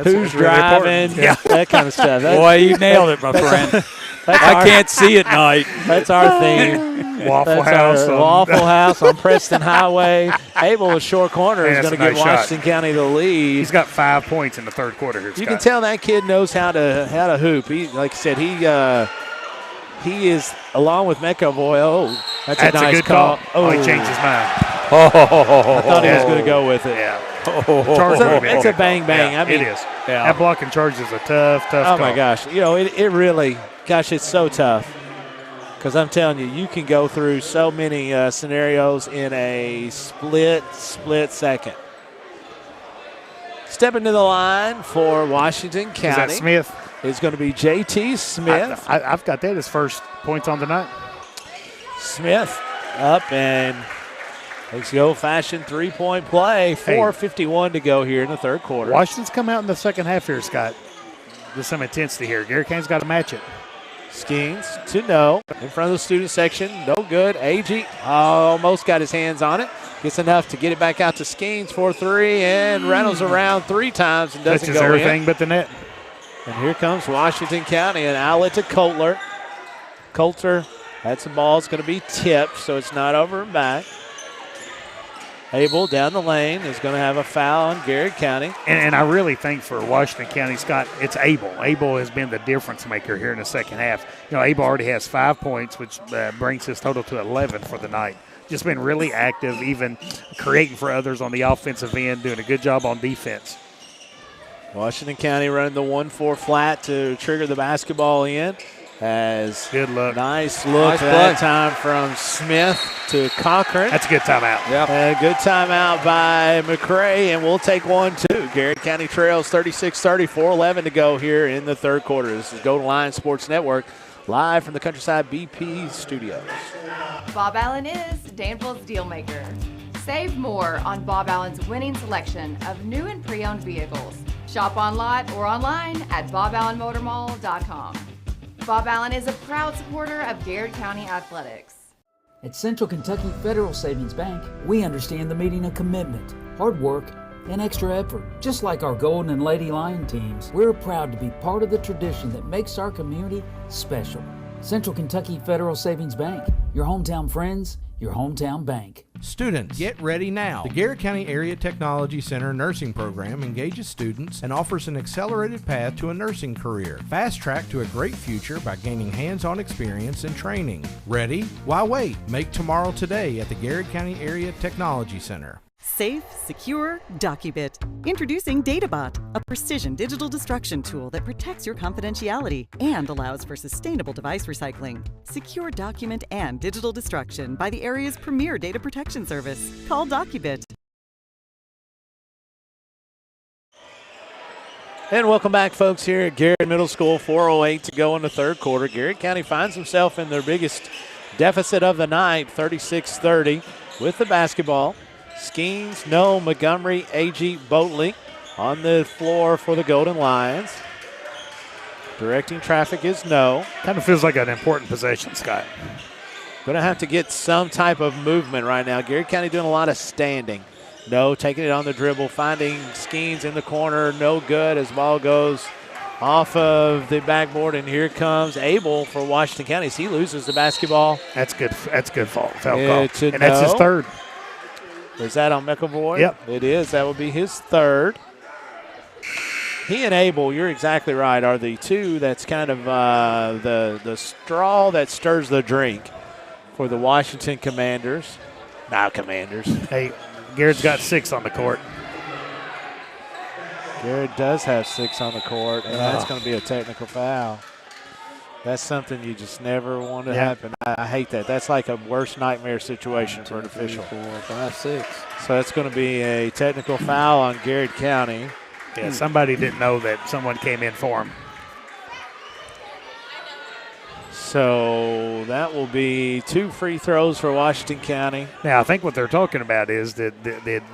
who's driving? That kind of stuff. Boy, you nailed it, my friend. I can't see at night. That's our theme. Waffle House. Waffle House on Preston Highway. Abel with short corner is going to give Washington County the lead. He's got 5 points in the third quarter here, You can tell that kid knows how to hoop. He, like I said, he is, along with McAvoy. Oh, that's a nice good call. Oh, he changed his mind. I thought he was going to go with it. Yeah. It's a bang-bang. Yeah, I mean, it is. Yeah. That blocking charge is a tough call. Oh, my gosh. It really, it's so tough. Because I'm telling you, you can go through so many scenarios in a split second. Stepping to the line for Washington County. Is that Smith? It's going to be J.T. Smith. I've got that as first points on the night. Smith up and takes the old-fashioned three-point play. 4:51 to go here in the third quarter. Washington's come out in the second half here, Scott. There's some intensity here. Garrett County's got to match it. Skeens to no. In front of the student section. No good. AG almost got his hands on it. Gets enough to get it back out to Skeens for 3 and rattles around 3 times and doesn't touches go everything in. but the net. And here comes Washington County. An outlet to Coulter. Coulter, that's the ball. It's going to be tipped, so it's not over and back. Abel down the lane is going to have a foul on Garrett County. And I really think for Washington County, Scott, it's Abel. Abel has been the difference maker here in the second half. Abel already has 5 points, which brings his total to 11 for the night. Just been really active, even creating for others on the offensive end, doing a good job on defense. Washington County running the 1-4 flat to trigger the basketball in. As good look. Nice look that time from Smith to Cochran. That's a good timeout. Yeah. Good timeout by McCray, and we'll take one, too. Garrett County trails 36-34, 11 to go here in the third quarter. This is Golden Lion Sports Network, live from the Countryside BP studios. Bob Allen is Danville's deal maker. Save more on Bob Allen's winning selection of new and pre-owned vehicles. Shop on lot or online at boballenmotormall.com. Bob Allen is a proud supporter of Garrett County Athletics. At Central Kentucky Federal Savings Bank, we understand the meaning of commitment, hard work, and extra effort. Just like our Golden and Lady Lion teams, we're proud to be part of the tradition that makes our community special. Central Kentucky Federal Savings Bank. Your hometown friends, your hometown bank. Students, get ready now. The Garrett County Area Technology Center nursing program engages students and offers an accelerated path to a nursing career. Fast track to a great future by gaining hands-on experience and training. Ready? Why wait? Make tomorrow today at the Garrett County Area Technology Center. Safe, secure, DocuBit. Introducing DataBot, a precision digital destruction tool that protects your confidentiality and allows for sustainable device recycling. Secure document and digital destruction by the area's premier data protection service. Call DocuBit. And welcome back, folks, here at Garrett Middle School. 4:08 to go in the third quarter. Garrett County finds himself in their biggest deficit of the night, 36-30, with the basketball. Skeens, No, Montgomery, Agee, Boatley on the floor for the Golden Lions. Directing traffic is No. Kind of feels like an important possession, Scott. Going to have to get some type of movement right now. Garrett County doing a lot of standing. No, taking it on the dribble, finding Skeens in the corner. No good as ball goes off of the backboard, and here comes Abel for Washington County. He loses the basketball. That's good. That's good foul call. And that's his third. Is that on McAvoy? Yep. It is. That will be his third. He and Abel, you're exactly right, are the two that's kind of the straw that stirs the drink for the Washington Commanders. Commanders. Hey, Garrett's got 6 on the court. Garrett does have 6 on the court, and that's going to be a technical foul. That's something you just never want to happen. I hate that. That's like a worst nightmare situation for an official. 4, 5, 6. So that's going to be a technical foul on Garrett County. Yeah, somebody didn't know that someone came in for him. So that will be 2 free throws for Washington County. Now, I think what they're talking about is did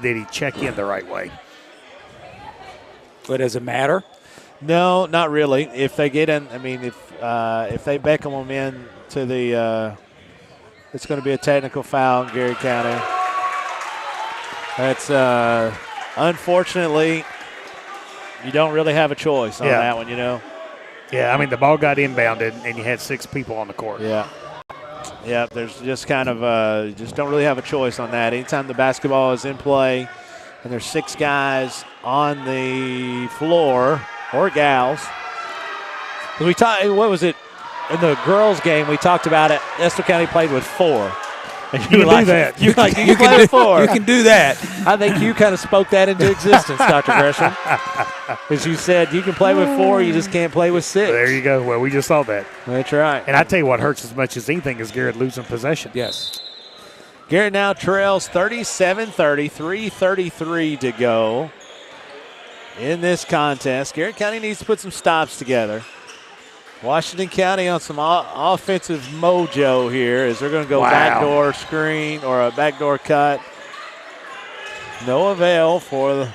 he check in the right way? But does it matter? No, not really. If they get in, I mean, if they beckon them in to the, it's going to be a technical foul in Garrett County. That's unfortunately, you don't really have a choice on that one, you know. Yeah, I mean, the ball got inbounded, and you had 6 people on the court. Yeah. Yeah, there's just kind of just don't really have a choice on that. Anytime the basketball is in play and there's 6 guys on the floor, or gals. We talked, what was it, in the girls' game, we talked about it, Estill County played with 4. And you can do that. You can play with 4. You can do that. I think you kind of spoke that into existence, Dr. Gresham. Because you said you can play with 4, you just can't play with 6. There you go. Well, we just saw that. That's right. And I tell you what hurts as much as anything is Garrett losing possession. Yes. Garrett now trails 37-30, 3:33 to go in this contest. Garrett County needs to put some stops together. Washington County on some offensive mojo here as they're going to go backdoor screen or a backdoor cut. No avail for the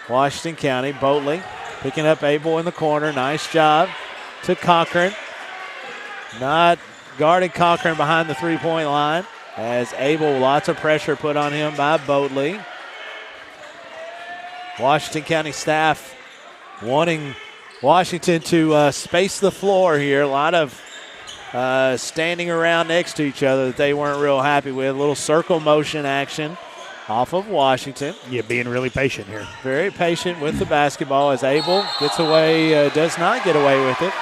Washington County. Boatley picking up Abel in the corner. Nice job to Cochran. Not guarding Cochran behind the three-point line as Abel, lots of pressure put on him by Boatley. Washington County staff wanting Washington to space the floor here. A lot of standing around next to each other that they weren't real happy with. A little circle motion action off of Washington. Yeah, being really patient here. Very patient with the basketball as Abel gets away, does not get away with it.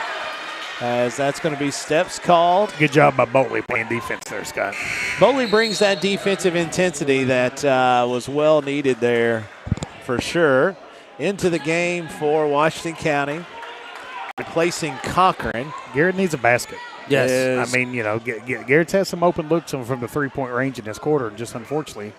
As that's going to be steps called. Good job by Boatley playing defense there, Scott. Boatley brings that defensive intensity that was well needed there for sure. Into the game for Washington County, replacing Cochran. Garrett needs a basket. Yes. I mean, you know, Garrett's had some open looks from the three-point range in this quarter, and just unfortunately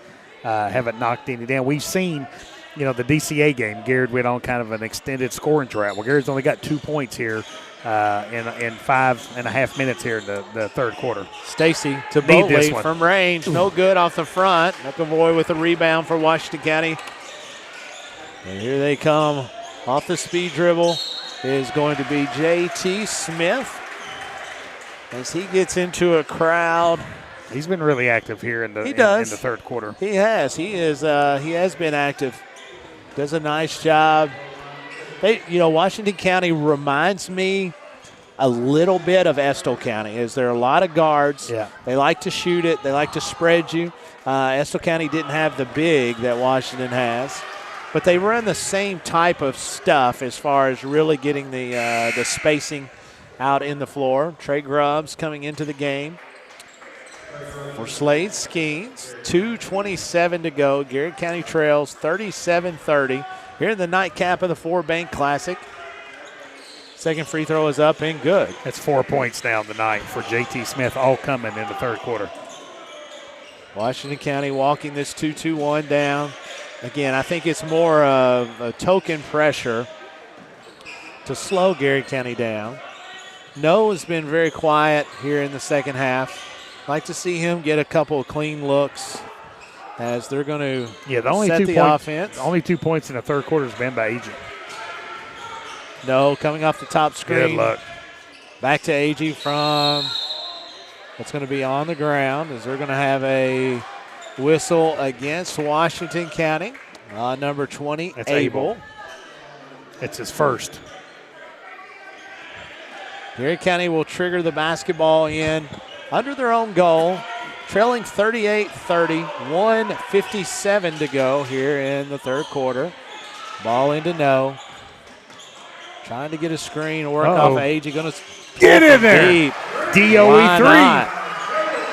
haven't knocked any down. We've seen, you know, the DCA game, Garrett went on kind of an extended scoring drought. Well, Garrett's only got 2 points here in 5.5 minutes here in the third quarter. Stacy to Boatley from range. No good off the front. McAvoy with a rebound for Washington County. And here they come. Off the speed dribble is going to be J.T. Smith as he gets into a crowd. He's been really active here in the third quarter. He has. He has been active. Does a nice job. Washington County reminds me a little bit of Estill County. Is there a lot of guards? Yeah. They like to shoot it. They like to spread you. Estill County didn't have the big that Washington has. But they run the same type of stuff as far as really getting the spacing out in the floor. Trey Grubbs coming into the game for Slade Skeens. 2:27 to go. Garrett County trails 37-30. Here in the nightcap of the Four-Bank Classic. Second free throw is up and good. That's 4 points now tonight for J.T. Smith, all coming in the third quarter. Washington County walking this 2-2-1 down. Again, I think it's more of a token pressure to slow Garrett County down. No has been very quiet here in the second half. Like to see him get a couple of clean looks as they're going to set the offense. The only 2 points in the third quarter has been by Agee. No, coming off the top screen. Good luck. Back to Agee from what's going to be on the ground as they're going to have a whistle against Washington County. Number 20, That's Abel. It's his first. Garrett County will trigger the basketball in under their own goal, trailing 38-30, 1:57 to go here in the third quarter. Ball into No. Trying to get a screen, work off of Agee. Going to get in there. Deep. DOE 3. Not?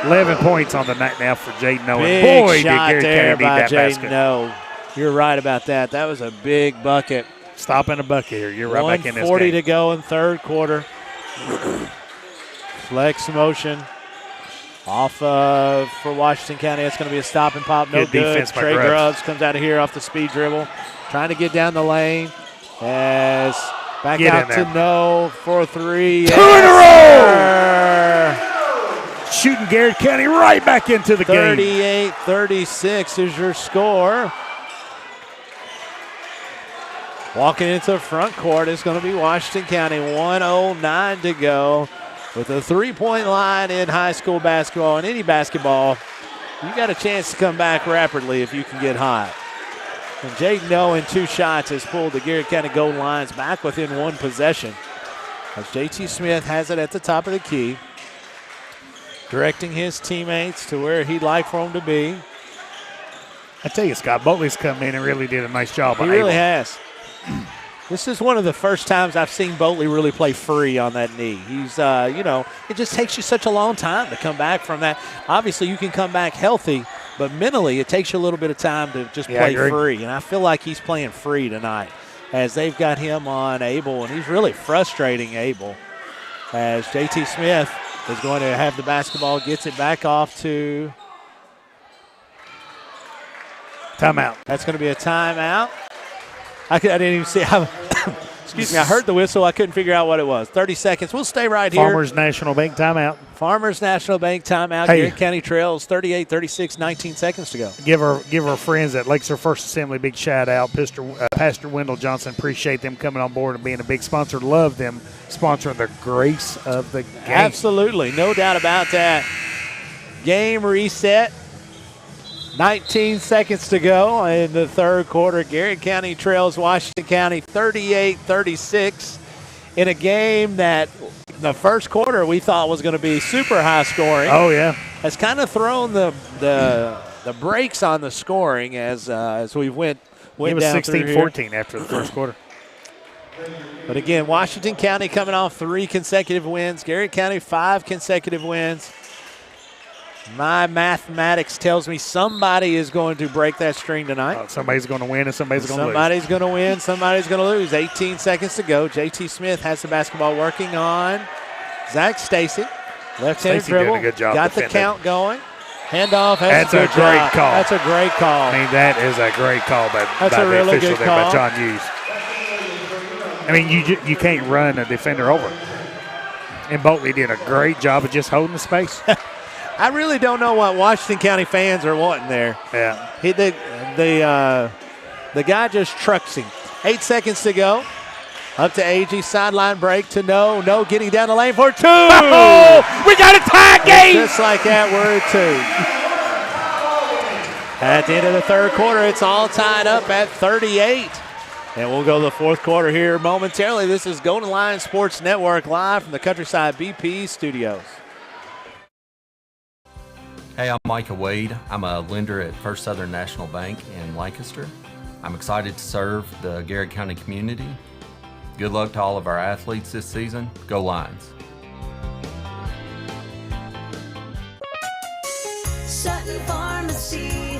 11 points on the night now for Jaden No. Big And boy, shot did Garrett there County need by that basket. Jaden No. You're right about that. That was a big bucket. Stopping a bucket here. You're right back in this game. 1:40 to go in third quarter. Flex motion off for Washington County. It's going to be a stop and pop. No Good defense by Trey Grubbs. Grubbs comes out of here off the speed dribble. Trying to get down the lane. As back Get out in to there. No for three. Two in a row! Shooting Garrett County right back into the game. 38-36 is your score. Walking into the front court is going to be Washington County. 1:09 to go. With a three-point line in high school basketball and any basketball, you got a chance to come back rapidly if you can get hot. And Jaden No in 2 shots has pulled the Garrett County goal lines back within 1 possession. As J.T. Smith has it at the top of the key, directing his teammates to where he'd like for them to be. I tell you, Scott, Boltley's come in and really did a nice job. He really has. This is one of the first times I've seen Boltley really play free on that knee. He's, it just takes you such a long time to come back from that. Obviously, you can come back healthy, but mentally it takes you a little bit of time to just play free. And I feel like he's playing free tonight as they've got him on Abel, and he's really frustrating Abel as J.T. Smith is going to have the basketball, gets it back off to timeout. That's going to be a timeout. I didn't even see how. Excuse me. I heard the whistle. I couldn't figure out what it was. 30 seconds. We'll stay right here. Farmers National Bank timeout. Farmers National Bank timeout. Hey. Garrett County trails 38-36, 19 seconds to go. Give our friends at Lakes First Assembly a big shout out. Pastor Wendell Johnson, appreciate them coming on board and being a big sponsor. Love them sponsoring the Grace of the Game. Absolutely. No doubt about that. Game reset. 19 seconds to go in the third quarter. Garrett County trails Washington County 38-36 in a game that the first quarter we thought was going to be super high scoring. Oh, yeah. Has kind of thrown the brakes on the scoring as we went it was down 16-14 after the first quarter. But again, Washington County coming off 3 consecutive wins. Garrett County 5 consecutive wins. My mathematics tells me somebody is going to break that string tonight. Somebody's going to win and somebody's going to lose. Somebody's going to win, somebody's going to lose. 18 seconds to go. J.T. Smith has the basketball working on Zach Stacy. Left-handed Stacey dribble. doing a good job Got the defending. count going. Handoff. That's a great call. That's a great call. I mean, that is a great call by a really the official good there, call. by John Hughes. I mean, you can't run a defender over. And Boltley did a great job of just holding the space. I really don't know what Washington County fans are wanting there. Yeah. The guy just trucks him. 8 seconds to go. Up to Agee, sideline break to No. No getting down the lane for 2. Oh, we got a tie game. Just like that, we're at 2. At the end of the third quarter, it's all tied up at 38. And we'll go to the fourth quarter here momentarily. This is Golden Lion Sports Network live from the Countryside BP studios. Hey, I'm Micah Wade. I'm a lender at First Southern National Bank in Lancaster. I'm excited to serve the Garrard County community. Good luck to all of our athletes this season. Go Lions. Sutton Pharmacy,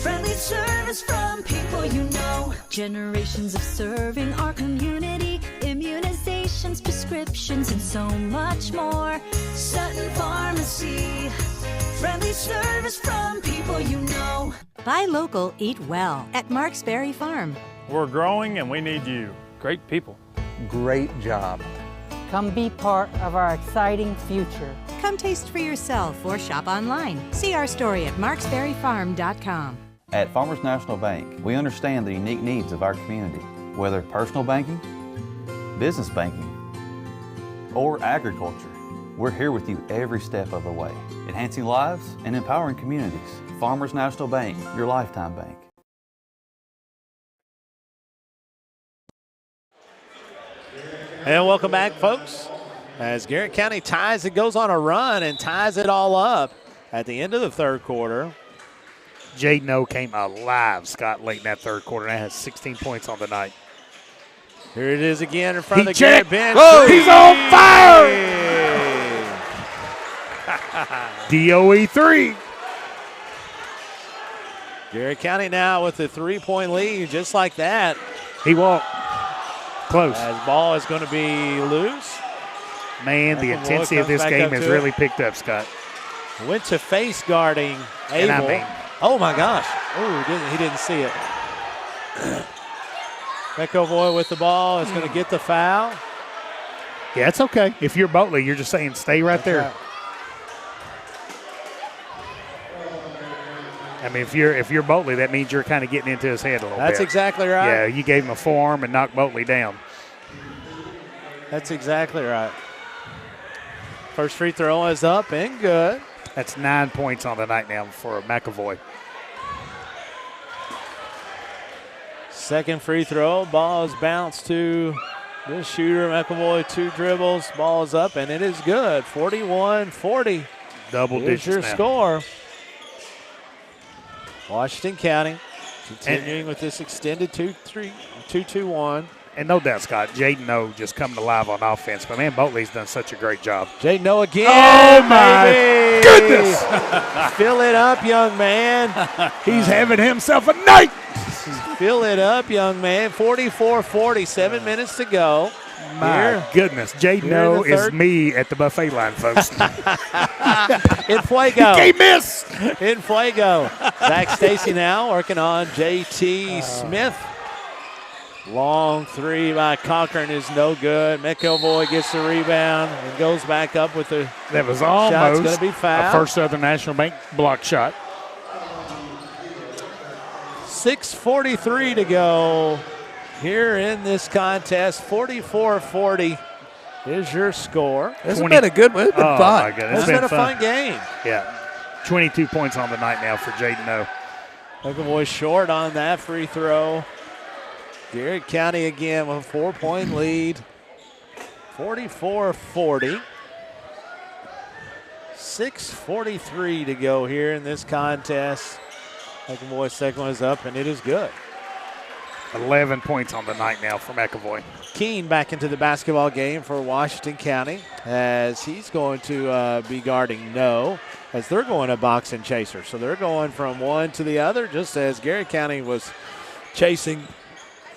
friendly service from people you know. Generations of serving our community, immunizations, prescriptions, and so much more. Sutton Pharmacy, friendly service from people you know. Buy local, eat well at Marksberry Farm. We're growing and we need you. Great people. Great job. Come be part of our exciting future. Come taste for yourself or shop online. See our story at marksberryfarm.com. At Farmers National Bank, we understand the unique needs of our community, whether personal banking, business banking, or agriculture. We're here with you every step of the way, enhancing lives and empowering communities. Farmers National Bank, your lifetime bank. And welcome back, folks, as Garrett County ties it, goes on a run and ties it all up at the end of the third quarter. Jaden O came alive, Scott, late in that third quarter, and that has 16 points on the night. Here it is again in front of the checked. Garrett bench. Whoa, he's on fire! DOE 3. Garrett County now with a 3-point lead, just like that. He walked. Close. As ball is going to be loose. Man, the intensity of this game has really picked up, Scott. Went to face guarding Abel. And I mean, oh my gosh. Oh, he didn't see it. McElvoy with the ball is going to get the foul. Yeah, it's okay. If you're Boatley, you're just saying stay right there. Right. I mean, if you're Boatley, that means you're kind of getting into his head a little bit. That's exactly right. Yeah, you gave him a forearm and knocked Boatley down. That's exactly right. First free throw is up and good. That's 9 points on the night now for McAvoy. Second free throw, ball is bounced to the shooter. McAvoy, 2 dribbles, ball is up, and it is good. 41-40. Double digits your now. Score. Washington County continuing with this extended 2-2-1. And no doubt, Scott, Jaden O just coming alive on offense. But, man, Boatley's done such a great job. Jaden O again. Oh, my goodness. Fill it up, young man. He's having himself a night. Fill it up, young man. 44-40, 7 minutes to go. My goodness. Jaden O is me at the buffet line, folks. In fuego. He can't miss. In fuego. Zach Stacy now working on J.T. Smith. Long three by Cochran is no good. McElvoy gets the rebound and goes back up with the that was shot's almost going to be fouled. A First Southern National Bank block shot. 6:43 to go here in this contest. 44-40 is your score. This has been a good one. It's been fun. My goodness. It's been a fun game. Yeah. 22 points on the night now for Jaden O. McElvoy short on that free throw. Garrett County again with a 4-point lead. 44-40. 6:43 to go here in this contest. McElvoy's second one is up, and it is good. 11 points on the night now for McElvoy. Keene back into the basketball game for Washington County as he's going to be guarding No as they're going to box and chaser. So they're going from one to the other just as Garrett County was chasing.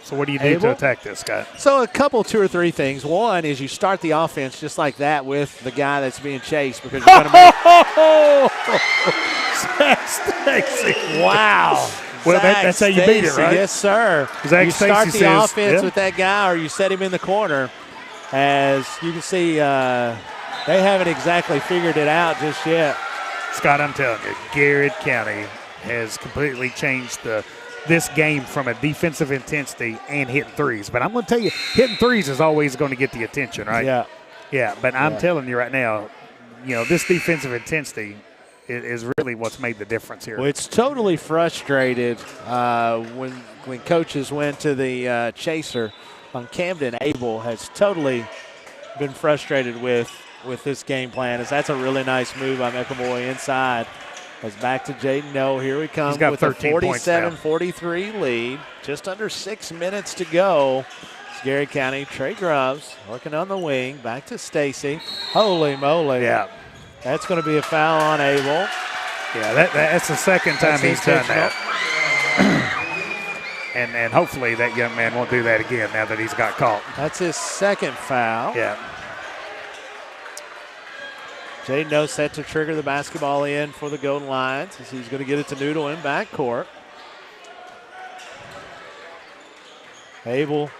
So what do you do to attack this, Scott? So a couple, 2 or 3 things. One is you start the offense just like that with the guy that's being chased because you're going to make Stacy. Wow. Well, that's how you beat it, right? Yes, sir. Zach you Stacy start the says, offense with that guy or you set him in the corner. As you can see, they haven't exactly figured it out just yet. Scott, I'm telling you, Garrett County has completely changed this game from a defensive intensity and hitting threes. But I'm going to tell you, hitting threes is always going to get the attention, right? Yeah. Yeah, but I'm telling you right now, this defensive intensity is really what's made the difference here. Well, it's totally frustrated when coaches went to the chaser on Camden. Abel has totally been frustrated with this game plan, as that's a really nice move by McAvoy inside. As back to Jaden No. Here we come with a 47-43 lead. Just under 6 minutes to go. It's Garrett County. Trey Grubbs working on the wing. Back to Stacy. Holy moly. Yeah. That's going to be a foul on Abel. Yeah, that's the second time he's done that. and hopefully that young man won't do that again now that he's got caught. That's his second foul. Yeah. Jaden No set to trigger the basketball in for the Golden Lions as he's going to get it to Noodle in backcourt. Abel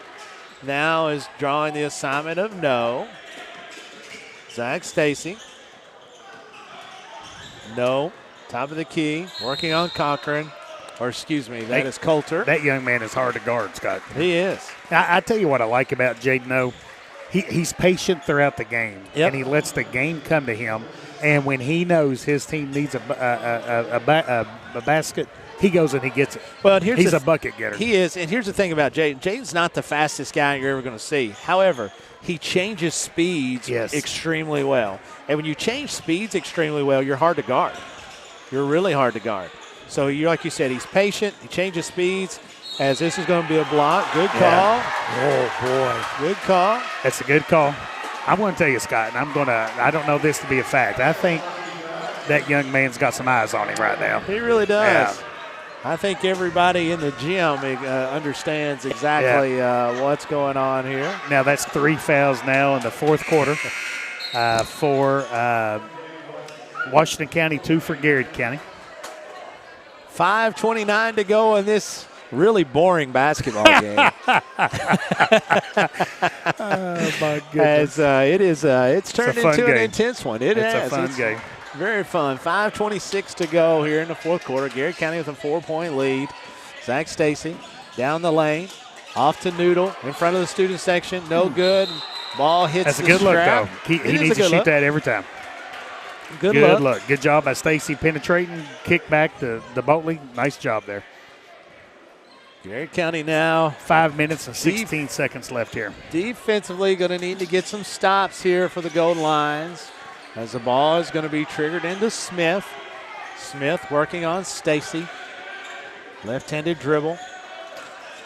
now is drawing the assignment of No. Zach Stacy. No. Top of the key. Working on Cochran. Or excuse me, that is Coulter. That young man is hard to guard, Scott. He is. I tell you what I like about Jaden No. He's patient throughout the game, and he lets the game come to him. And when he knows his team needs a basket, he goes and he gets it. Well, he's a bucket getter. He is, and here's the thing about Jaden. Jaden's not the fastest guy you're ever going to see. However, he changes speeds extremely well. And when you change speeds extremely well, you're hard to guard. You're really hard to guard. So, like you said, he's patient. He changes speeds. As this is going to be a block. Good call. Yeah. Oh, boy. Good call. That's a good call. I'm going to tell you, Scott, and I don't know this to be a fact. I think that young man's got some eyes on him right now. He really does. Yeah. I think everybody in the gym understands exactly what's going on here. Now, that's 3 fouls now in the fourth quarter for Washington County, 2 for Garrard County. 5:29 to go in this really boring basketball game. Oh, my goodness. As it's turned into an game. intense one. It's a fun game. Very fun. 5:26 to go here in the fourth quarter. Garrett County with a 4-point lead. Zach Stacy down the lane. Off to Noodle in front of the student section. No good. Ball hits That's the a good strap. look, though. He needs to shoot that every time. Good look. Good job by Stacy penetrating. Kick back to the Boatley. Nice job there. Garrett County now 5 minutes and 16 seconds left here. Defensively going to need to get some stops here for the Golden Lions as the ball is going to be triggered into Smith. Smith working on Stacy. Left-handed dribble.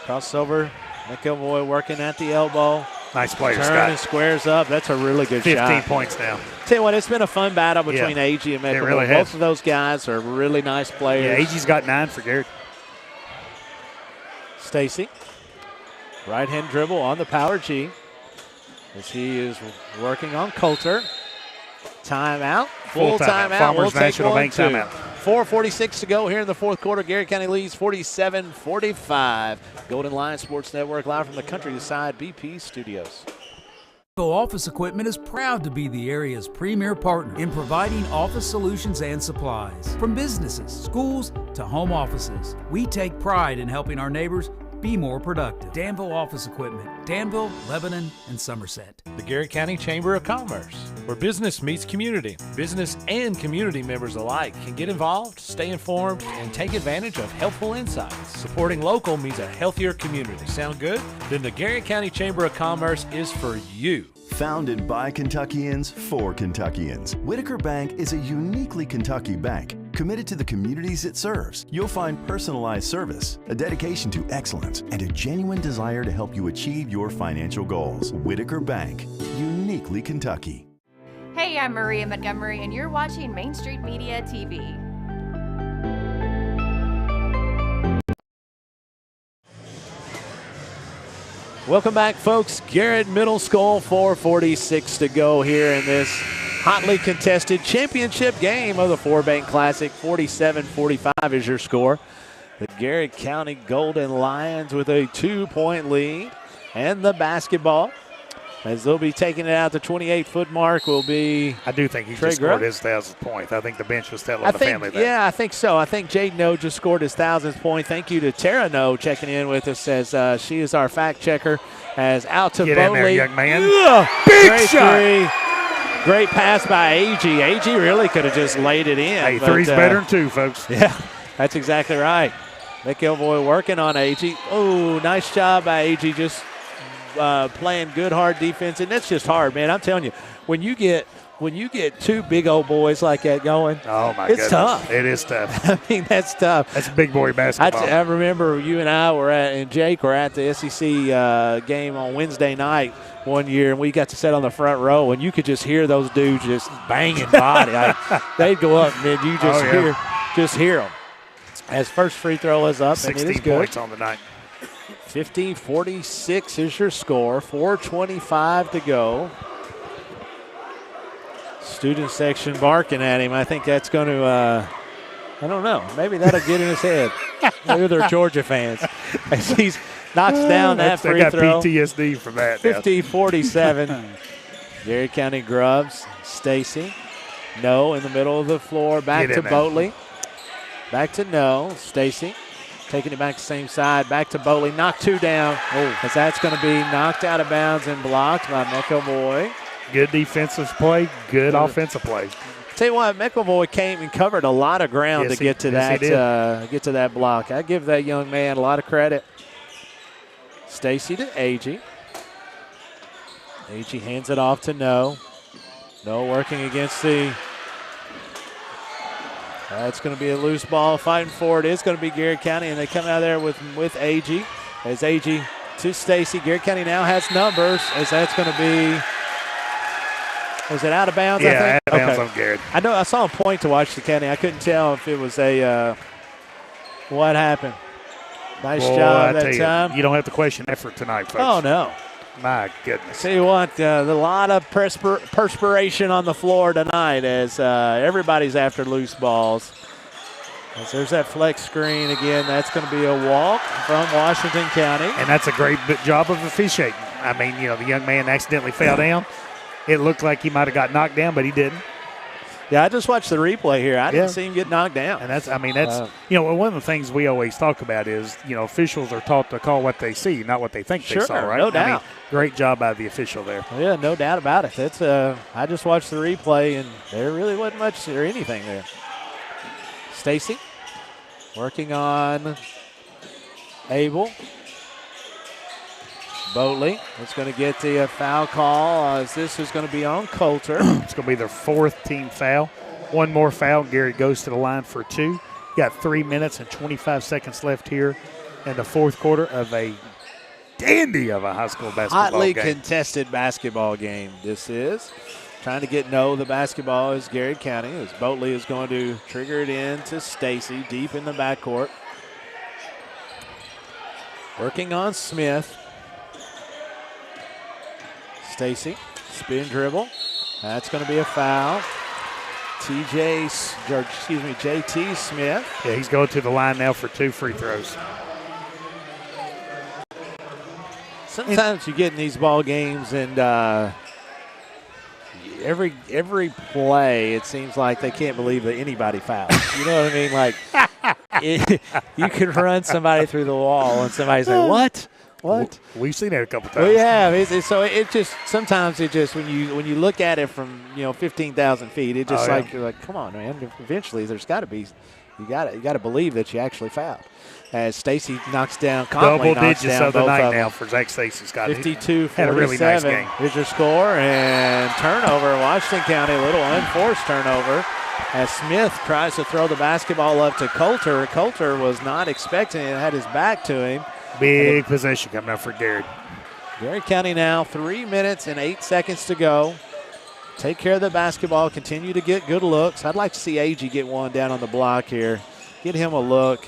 Crossover. McElroy working at the elbow. Nice player, Turn Scott. And squares up. That's a really good 15 shot. 15 points now. Tell you what, it's been a fun battle between AG and McElroy. It really has. Both of those guys are really nice players. Yeah, AG's got 9 for Garrett. Stacy. Right-hand dribble on the power G as he is working on Coulter. Timeout. Full timeout. Farmers We'll National take Bank timeout. 4:46 to go here in the fourth quarter. Garrett County leads 47-45. Golden Lion Sports Network live from the Countryside BP studios. Office Equipment is proud to be the area's premier partner in providing office solutions and supplies. From businesses, schools, to home offices, we take pride in helping our neighbors be more productive. Danville Office Equipment, Danville, Lebanon, and Somerset. The Garrett County Chamber of Commerce, where business meets community. Business and community members alike can get involved, stay informed, and take advantage of helpful insights. Supporting local means a healthier community. Sound good? Then the Garrett County Chamber of Commerce is for you. Founded by Kentuckians for Kentuckians, Whitaker Bank is a uniquely Kentucky bank committed to the communities it serves. You'll find personalized service, a dedication to excellence, and a genuine desire to help you achieve your financial goals. Whitaker Bank, uniquely Kentucky. Hey, I'm Maria Montgomery, and you're watching Main Street Media TV. Welcome back, folks. Garrett Middle School, 4:46 to go here in this hotly contested championship game of the Four-Bank Classic. 47-45 is your score. The Garrett County Golden Lions with a 2-point lead. And the basketball, as they'll be taking it out, the 28-foot mark will be I do think he Trey just scored Grubbs. his 1,000th point. I think the bench was telling the family that. Yeah, I think so. I think Jade No just scored his 1,000th point. Thank you to Tara No checking in with us as she is our fact checker. As out to Get Boatley. in there, young man. Yeah, Big great shot. three. Great pass by A.G. A.G. really could have just laid it in. Hey, three's better than two, folks. Yeah, that's exactly right. McElvoy working on A.G. Oh, nice job by A.G. just playing good, hard defense. And that's just hard, man. I'm telling you, when you get two big old boys like that going, oh my it's goodness. tough. It is tough. I mean, that's tough. That's big boy basketball. I remember you and I and Jake were at the SEC game on Wednesday night one year, and we got to sit on the front row, and you could just hear those dudes just banging body. They'd go up, and then you just hear them. As first free throw is up, 16 and it is good. points on the night. 50-46 is your score. 4:25 to go. Student section barking at him. I think that's going to, I don't know. Maybe that'll get in his head. Maybe they're Georgia fans. As he knocks down that free throw. They got PTSD from that. 50-47. Garrett County Grubs. Stacy. No in the middle of the floor. Back to Boatley. Back to No. Stacy. Taking it back to the same side. Back to Boatley. Knocked two down. As that's going to be knocked out of bounds and blocked by McElvoy. Good defensive play, good offensive play. Tell you what, McElvoy came and covered a lot of ground to get to that block. I give that young man a lot of credit. Stacy to A.G. A.G. hands it off to No. No working against the. That's going to be a loose ball. Fighting for it is going to be Garrett County, and they come out there with A.G. As A.G. to Stacy. Garrett County now has numbers, as that's going to be. Was it out of bounds, I think? Yeah, out of bounds on Garrett. I know I saw him point to Washington County. I couldn't tell if it was what happened. Nice job that time. You don't have to question effort tonight, folks. Oh, no. My goodness. See what, a lot of perspiration on the floor tonight as everybody's after loose balls. As there's that flex screen again. That's going to be a walk from Washington County. And that's a great job of officiating. I mean, the young man accidentally fell down. It looked like he might have got knocked down, but he didn't. Yeah, I just watched the replay here. I didn't see him get knocked down. And that's one of the things we always talk about is, officials are taught to call what they see, not what they think they saw, right? No doubt. Great job by the official there. Yeah, no doubt about it. That's I just watched the replay, and there really wasn't much or anything there. Stacy working on Abel. Boatley is going to get the foul call as this is going to be on Coulter. It's going to be their fourth team foul. One more foul. Garrett goes to the line for two. Got 3 minutes and 25 seconds left here in the fourth quarter of a dandy of a high school basketball Hotly game. contested basketball game this is. Trying to get the basketball is Garrett County as Boatley is going to trigger it in to Stacy deep in the backcourt. Working on Smith. Stacy, spin dribble. That's going to be a foul. JT Smith. Yeah, he's going to the line now for 2 free throws. Sometimes you get in these ball games and every play, it seems like they can't believe that anybody fouled. You know what I mean? Like, you can run somebody through the wall and somebody's like, what? What? We've seen it a couple times. Well, yeah. Sometimes when you look at it from 15,000 feet, it just you're like, come on, man. Eventually, there's got to be, you got to believe that you actually fouled. As Stacy knocks down, double digits of the night now for Zach Stacy. Scott 52-47 had a really nice game. Here's your score and turnover. Washington County, a little unforced turnover. As Smith tries to throw the basketball up to Coulter. Coulter was not expecting it, had his back to him. Big possession coming up for Garrett. Garrett County now 3 minutes and 8 seconds to go. Take care of the basketball, continue to get good looks. I'd like to see A.G. get one down on the block here. Get him a look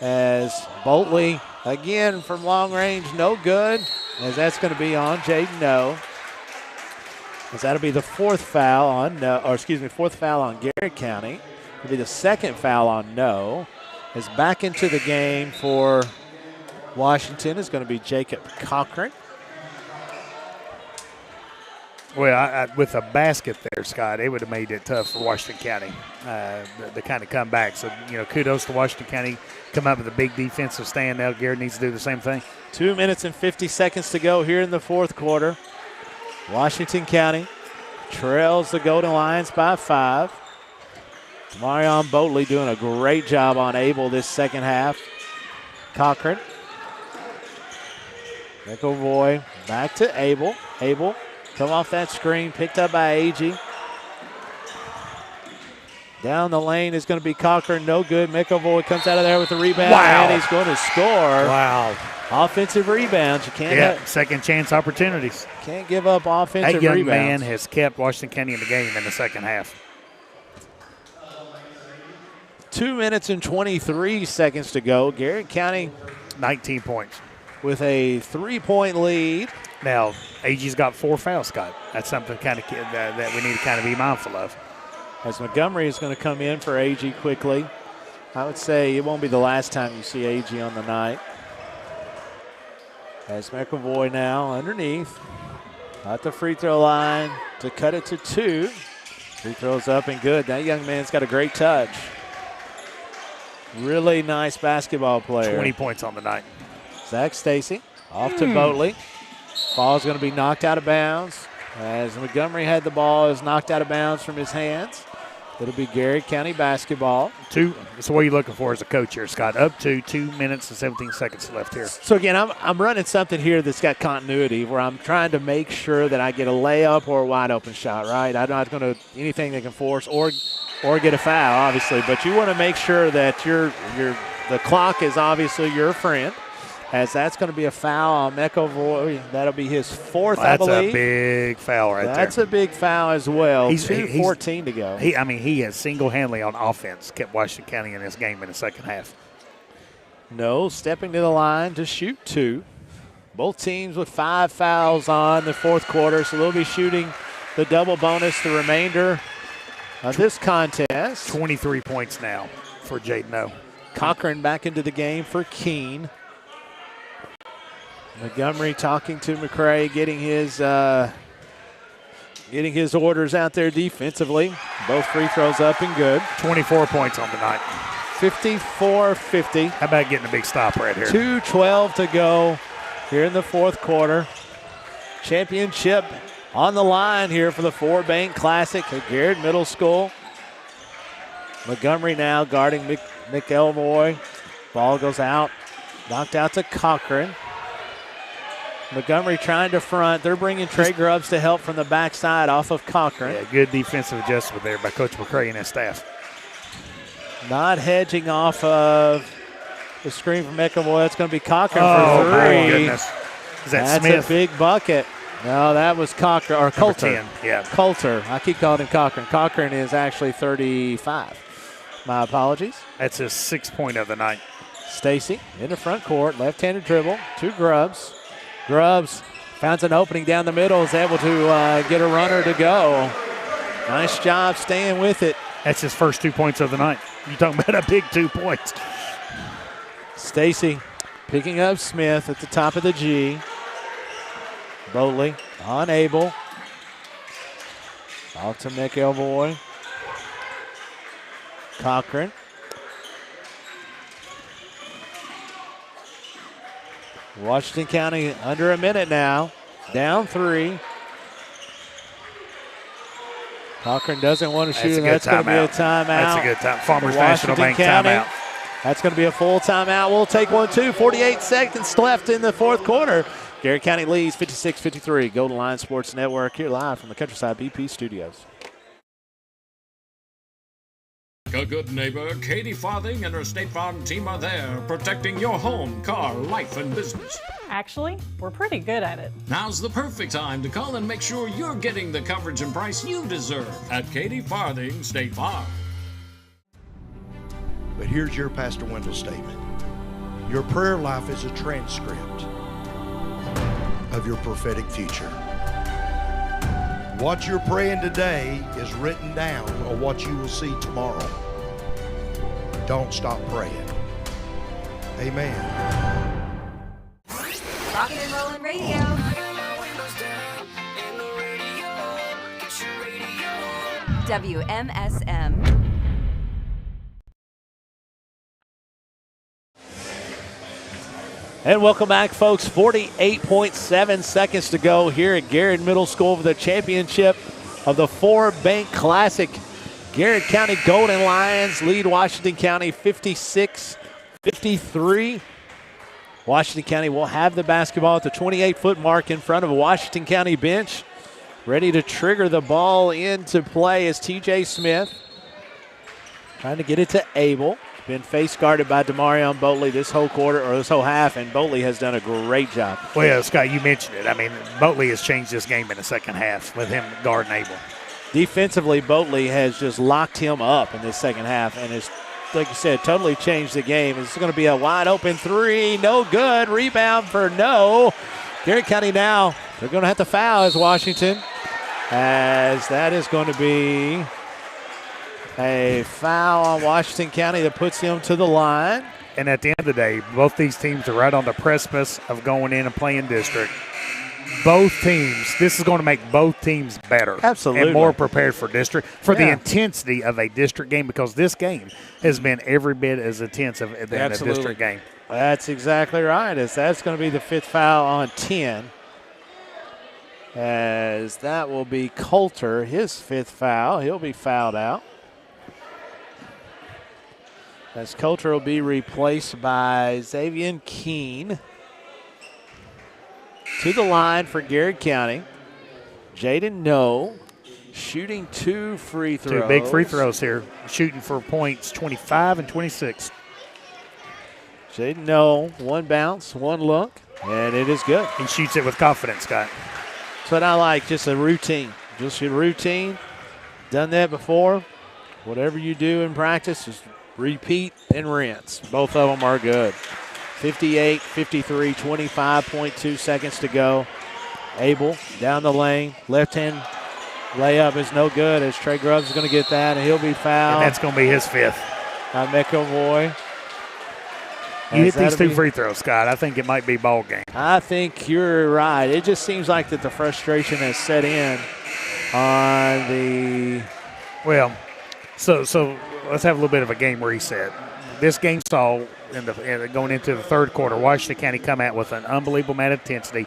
as Boatley, again from long range, no good, as that's going to be on Jaden No. As that'll be the fourth foul on Garrett County. It'll be the second foul on No. As back into the game for Washington is going to be Jacob Cochran. Well, with a basket there, Scott, it would have made it tough for Washington County to kind of come back. So, kudos to Washington County. Come up with a big defensive stand now. Garrett needs to do the same thing. 2 minutes and 50 seconds to go here in the fourth quarter. Washington County trails the Golden Lions by 5. Marion Boatley doing a great job on Abel this second half. Cochran. McElroy back to Abel. Abel come off that screen, picked up by Agee. Down the lane is going to be Cochran, no good. McElroy comes out of there with the rebound, and he's going to score. Wow. Offensive rebounds. You can't. Yeah, second chance opportunities. Can't give up offensive rebounds. That young rebounds. man has kept Washington County in the game in the second half. 2 minutes and 23 seconds to go. Garrett County 19 points with a 3-point lead. Now, Agee's got 4 fouls, Scott. That's something kind of that we need to kind of be mindful of. As Montgomery is going to come in for Agee quickly. I would say it won't be the last time you see Agee on the night. As McElroy now underneath at the free throw line to cut it to 2. Free throws up and good. That young man's got a great touch. Really nice basketball player. 20 points on the night. Zach Stacy off to Boatley. Ball's going to be knocked out of bounds. As Montgomery had the ball, is knocked out of bounds from his hands. It'll be Garrett County basketball. So what are you looking for as a coach here, Scott? Up to 2 minutes and 17 seconds left here. So, again, I'm running something here that's got continuity where I'm trying to make sure that I get a layup or a wide-open shot, right? I'm not going to anything that can force or get a foul, obviously. But you want to make sure that the clock is obviously your friend, as that's going to be a foul on McElroy. That'll be his 4th, I believe. That's a big foul right there. That's a big foul as well. 2:14 to go. He has single-handedly on offense kept Washington County in this game in the second half. No, stepping to the line to shoot 2. Both teams with 5 fouls on the fourth quarter, so they'll be shooting the double bonus the remainder of this contest. 23 points now for Jaden O. Cochran back into the game for Keene. Montgomery talking to McCray, getting his orders out there defensively. Both free throws up and good. 24 points on the night. 54-50. How about getting a big stop right here? 2:12 to go here in the fourth quarter. Championship on the line here for the Ford Bank Classic at Garrard Middle School. Montgomery now guarding McElroy. Ball goes out. Knocked out to Cochran. Montgomery trying to front. They're bringing Trey Grubbs to help from the backside off of Cochran. Yeah, good defensive adjustment there by Coach McCray and his staff. Not hedging off of the screen from McElroy. That's going to be Cochran for 3. My goodness. Is that That's Smith? A big bucket. No, that was Cochran, or Coulter. 10, yeah. Coulter. I keep calling him Cochran. Cochran is actually 35. My apologies. That's his 6th point of the night. Stacy in the front court, left-handed dribble to Grubbs. Grubbs finds an opening down the middle, is able to get a runner to go. Nice job staying with it. That's his first 2 points of the night. You're talking about a big 2 points. Stacy picking up Smith at the top of the G. Boatley on Abel. Off to McElroy. Cochran. Washington County under a minute now. Down 3. Cochran doesn't want to shoot. That's going to be a timeout. That's a good time. Farmers National Bank timeout. That's going to be a full timeout. We'll take one, too. 48 seconds left in the fourth quarter. Garrett County leads 56-53. Golden Line Sports Network here live from the Countryside BP Studios. A good neighbor, Katie Farthing and her State Farm team are there, protecting your home, car, life, and business. Actually, we're pretty good at it. Now's the perfect time to call and make sure you're getting the coverage and price you deserve at Katie Farthing State Farm. But here's your Pastor Wendell statement. Your prayer life is a transcript of your prophetic future. What you're praying today is written down on what you will see tomorrow. Don't stop praying. Amen. Rockin' and Rollin' Radio. WMSM. And welcome back, folks. 48.7 seconds to go here at Garrard Middle School for the championship of the 4 Bank Classic. Garrett County Golden Lions lead Washington County 56-53. Washington County will have the basketball at the 28-foot mark in front of a Washington County bench. Ready to trigger the ball into play is TJ Smith. Trying to get it to Abel. Been face guarded by Demarion Boatley this whole quarter, or this whole half, and Boatley has done a great job. Well, yeah, Scott, you mentioned it. I mean, Boatley has changed this game in the second half with him guarding Abel. Defensively, Boatley has just locked him up in this second half and has, like you said, totally changed the game. It's going to be a wide open 3. No good. Rebound for no. Garrett County now, they're going to have to foul as Washington, as that is going to be a foul on Washington County that puts them to the line. And at the end of the day, both these teams are right on the precipice of going in and playing district. Both teams, this is going to make both teams better. Absolutely. And more prepared for district, for the intensity of a district game, because this game has been every bit as intense than a district game. That's exactly right. That's going to be the 5th foul on 10. As that will be Coulter, his 5th foul. He'll be fouled out. As Coulter will be replaced by Xavier Keene. To the line for Garrett County. Jaden No shooting 2 free throws. 2 big free throws here. Shooting for points 25 and 26. Jaden No, 1 bounce, 1 look, and it is good. He shoots it with confidence, Scott. That's what I like, just a routine. Just a routine. Done that before. Whatever you do in practice, just repeat and rinse. Both of them are good. 58-53, 25.2 seconds to go. Abel down the lane. Left-hand layup is no good as Trey Grubbs is going to get that, and he'll be fouled. And that's going to be his 5th. McEvoy. You hit these 2 free throws, Scott. I think it might be ball game. I think you're right. It just seems like that the frustration has set in on the – well, so let's have a little bit of a game reset. This game saw going into the third quarter, Washington County come out with an unbelievable amount of intensity.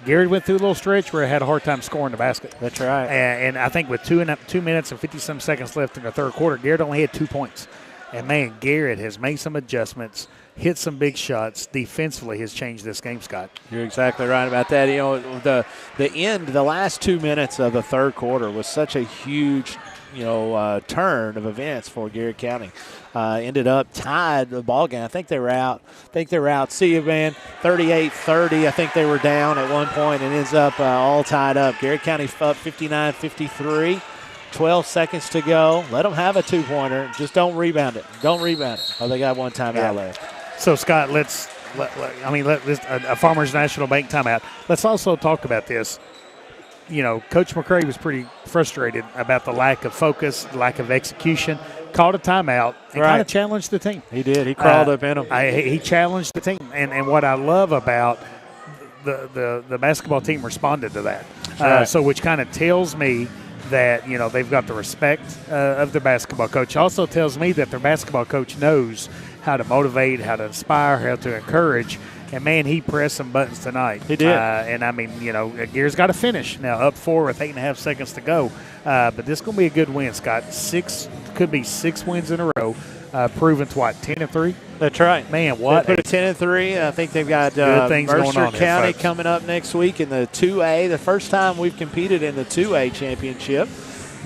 Garrett went through a little stretch where he had a hard time scoring the basket. That's right. And I think with 2 minutes and 50-some seconds left in the third quarter, Garrett only had 2 points. And, man, Garrett has made some adjustments, hit some big shots. Defensively has changed this game, Scott. You're exactly right about that. You know, the last 2 minutes of the third quarter was such a huge turn of events for Garrett County. Ended up tied the ball game. I think they were out. See you, man. 38-30. I think they were down at one point and ends up all tied up. Garrett County up 59-53. 12 seconds to go. Let them have a 2-pointer. Just don't rebound it. Oh, they got 1 timeout left. So, Scott, let's a Farmers National Bank timeout. Let's also talk about this. You know, Coach McCray was pretty frustrated about the lack of focus, lack of execution. Called a timeout and kind of challenged the team. He did. He crawled up in them. He challenged the team. And what I love about the basketball team responded to that. So which kind of tells me that, they've got the respect of their basketball coach. Also tells me that their basketball coach knows how to motivate, how to inspire, how to encourage. And, man, he pressed some buttons tonight. He did. Garrett's got to finish. Now up 4 with 8.5 seconds to go. But this is going to be a good win, Scott. Could be 6 wins in a row. Proven to what, 10-3? That's right. Man, what? They put a 10-3. I think they've got Mercer County coming up next week in the 2A. The first time we've competed in the 2A championship,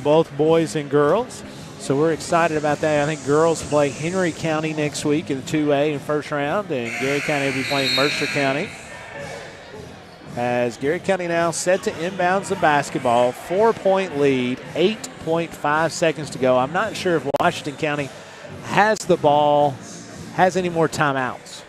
both boys and girls. So we're excited about that. I think girls play Henry County next week in the 2A in first round, and Garrett County will be playing Mercer County. As Garrett County now set to inbounds the basketball, 4-point lead, 8.5 seconds to go. I'm not sure if Washington County has the ball, has any more timeouts.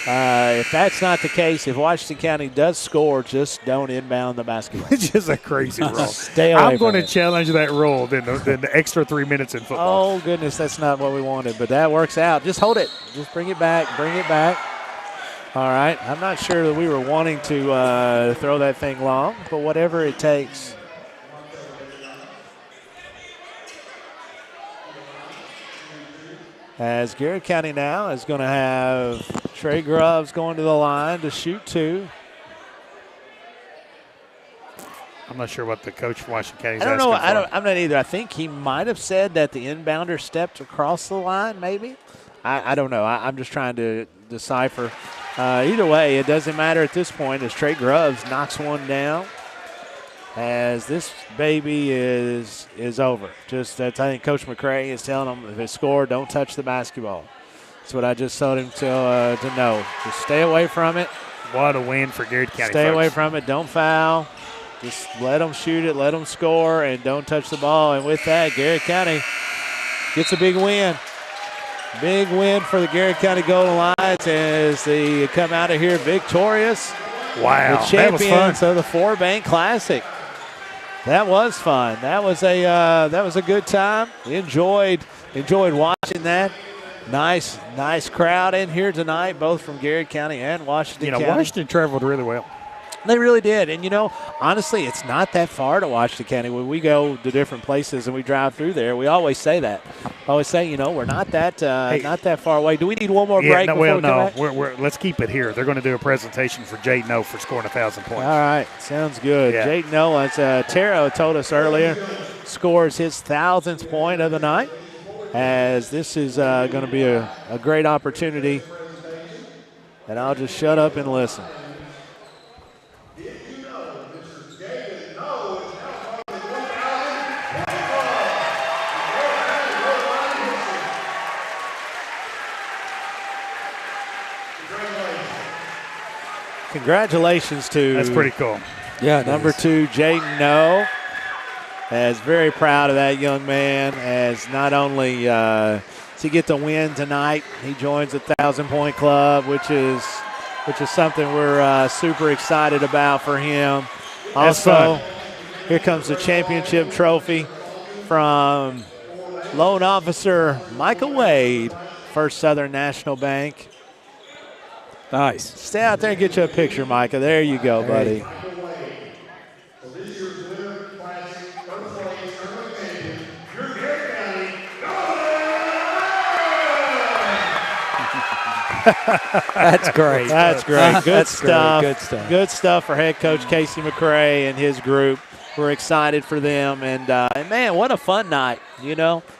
If that's not the case, if Washington County does score, just don't inbound the basketball. It's just a crazy rule. Stay away I'm from going to challenge that rule than the extra 3 minutes in football. Oh, goodness, that's not what we wanted, but that works out. Just hold it. Just bring it back. All right. I'm not sure that we were wanting to throw that thing long, but whatever it takes. As Garrett County now is going to have Trey Grubbs going to the line to shoot 2. I'm not sure what the coach from Washington County is I don't know. asking for. I'm not either. I think he might have said that the inbounder stepped across the line, maybe. I don't know. I'm just trying to decipher. Either way, it doesn't matter at this point as Trey Grubbs knocks one down. As this baby is over. Just I think Coach McCray is telling him if it's scored, don't touch the basketball. That's what I just told him to know. Just stay away from it. What a win for Garrard County. Stay folks. away from it. Don't foul. Just let them shoot it, let them score, and don't touch the ball. And with that, Garrard County gets a big win. Big win for the Garrard County Golden Lions as they come out of here victorious. Wow, the champions of the 4-Bank Classic. That was fun. That was a good time. We enjoyed watching that. Nice crowd in here tonight, both from Garrard County and Washington County. Washington traveled really well. They really did. And, honestly, it's not that far to Washington County. When we go to different places and we drive through there, we always say that. Always say, we're not that far away. Do we need one more break before we come back? Let's keep it here. They're going to do a presentation for Jaden O for scoring 1,000 points. All right. Sounds good. Yeah. Jaden O, as Taro told us earlier, scores his 1,000th point of the night, as this is going to be a great opportunity. And I'll just shut up and listen. Congratulations to That's pretty cool. Yeah, number 2, Jaden No. As very proud of that young man. As not only does he get the win tonight, he joins the 1,000-point club, which is something we're super excited about for him. Also, here comes the championship trophy from loan officer Michael Wade, First Southern National Bank. Nice. Stay out there and get you a picture, Micah. There you go, buddy. That's great. That's great. Good stuff. Great. Good stuff. Good stuff for head coach Casey McCray and his group. We're excited for them. And man, what a fun night.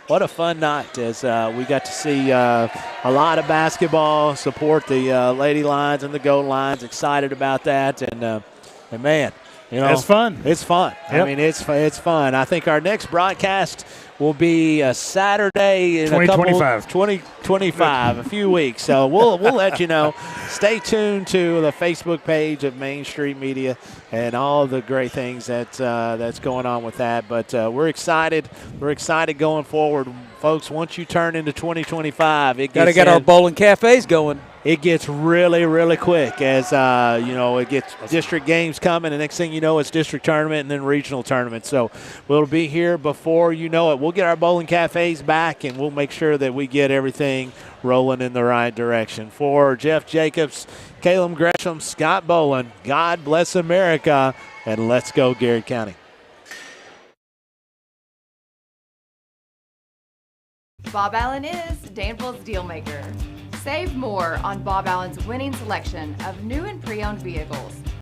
What a fun night as we got to see a lot of basketball, support the Lady Lions and the Gold Lions. Excited about that. And man, it's fun. It's fun. Yep. I mean, it's fun. I think our next broadcast will be a Saturday in 2025, a few weeks. So we'll let you know. Stay tuned to the Facebook page of Main Street Media and all the great things that's going on with that. But we're excited. We're excited going forward, folks. Once you turn into 2025, it got to get our bowling cafes going. It gets really, really quick as, it gets district games coming. And next thing you know, it's district tournament and then regional tournament. So we'll be here before you know it. We'll get our bowling cafes back, and we'll make sure that we get everything rolling in the right direction. For Jeff Jacobs, Caleb Gresham, Scott Boland, God bless America, and let's go Garrard County. Bob Allen is Danville's Dealmaker. Save more on Bob Allen's winning selection of new and pre-owned vehicles.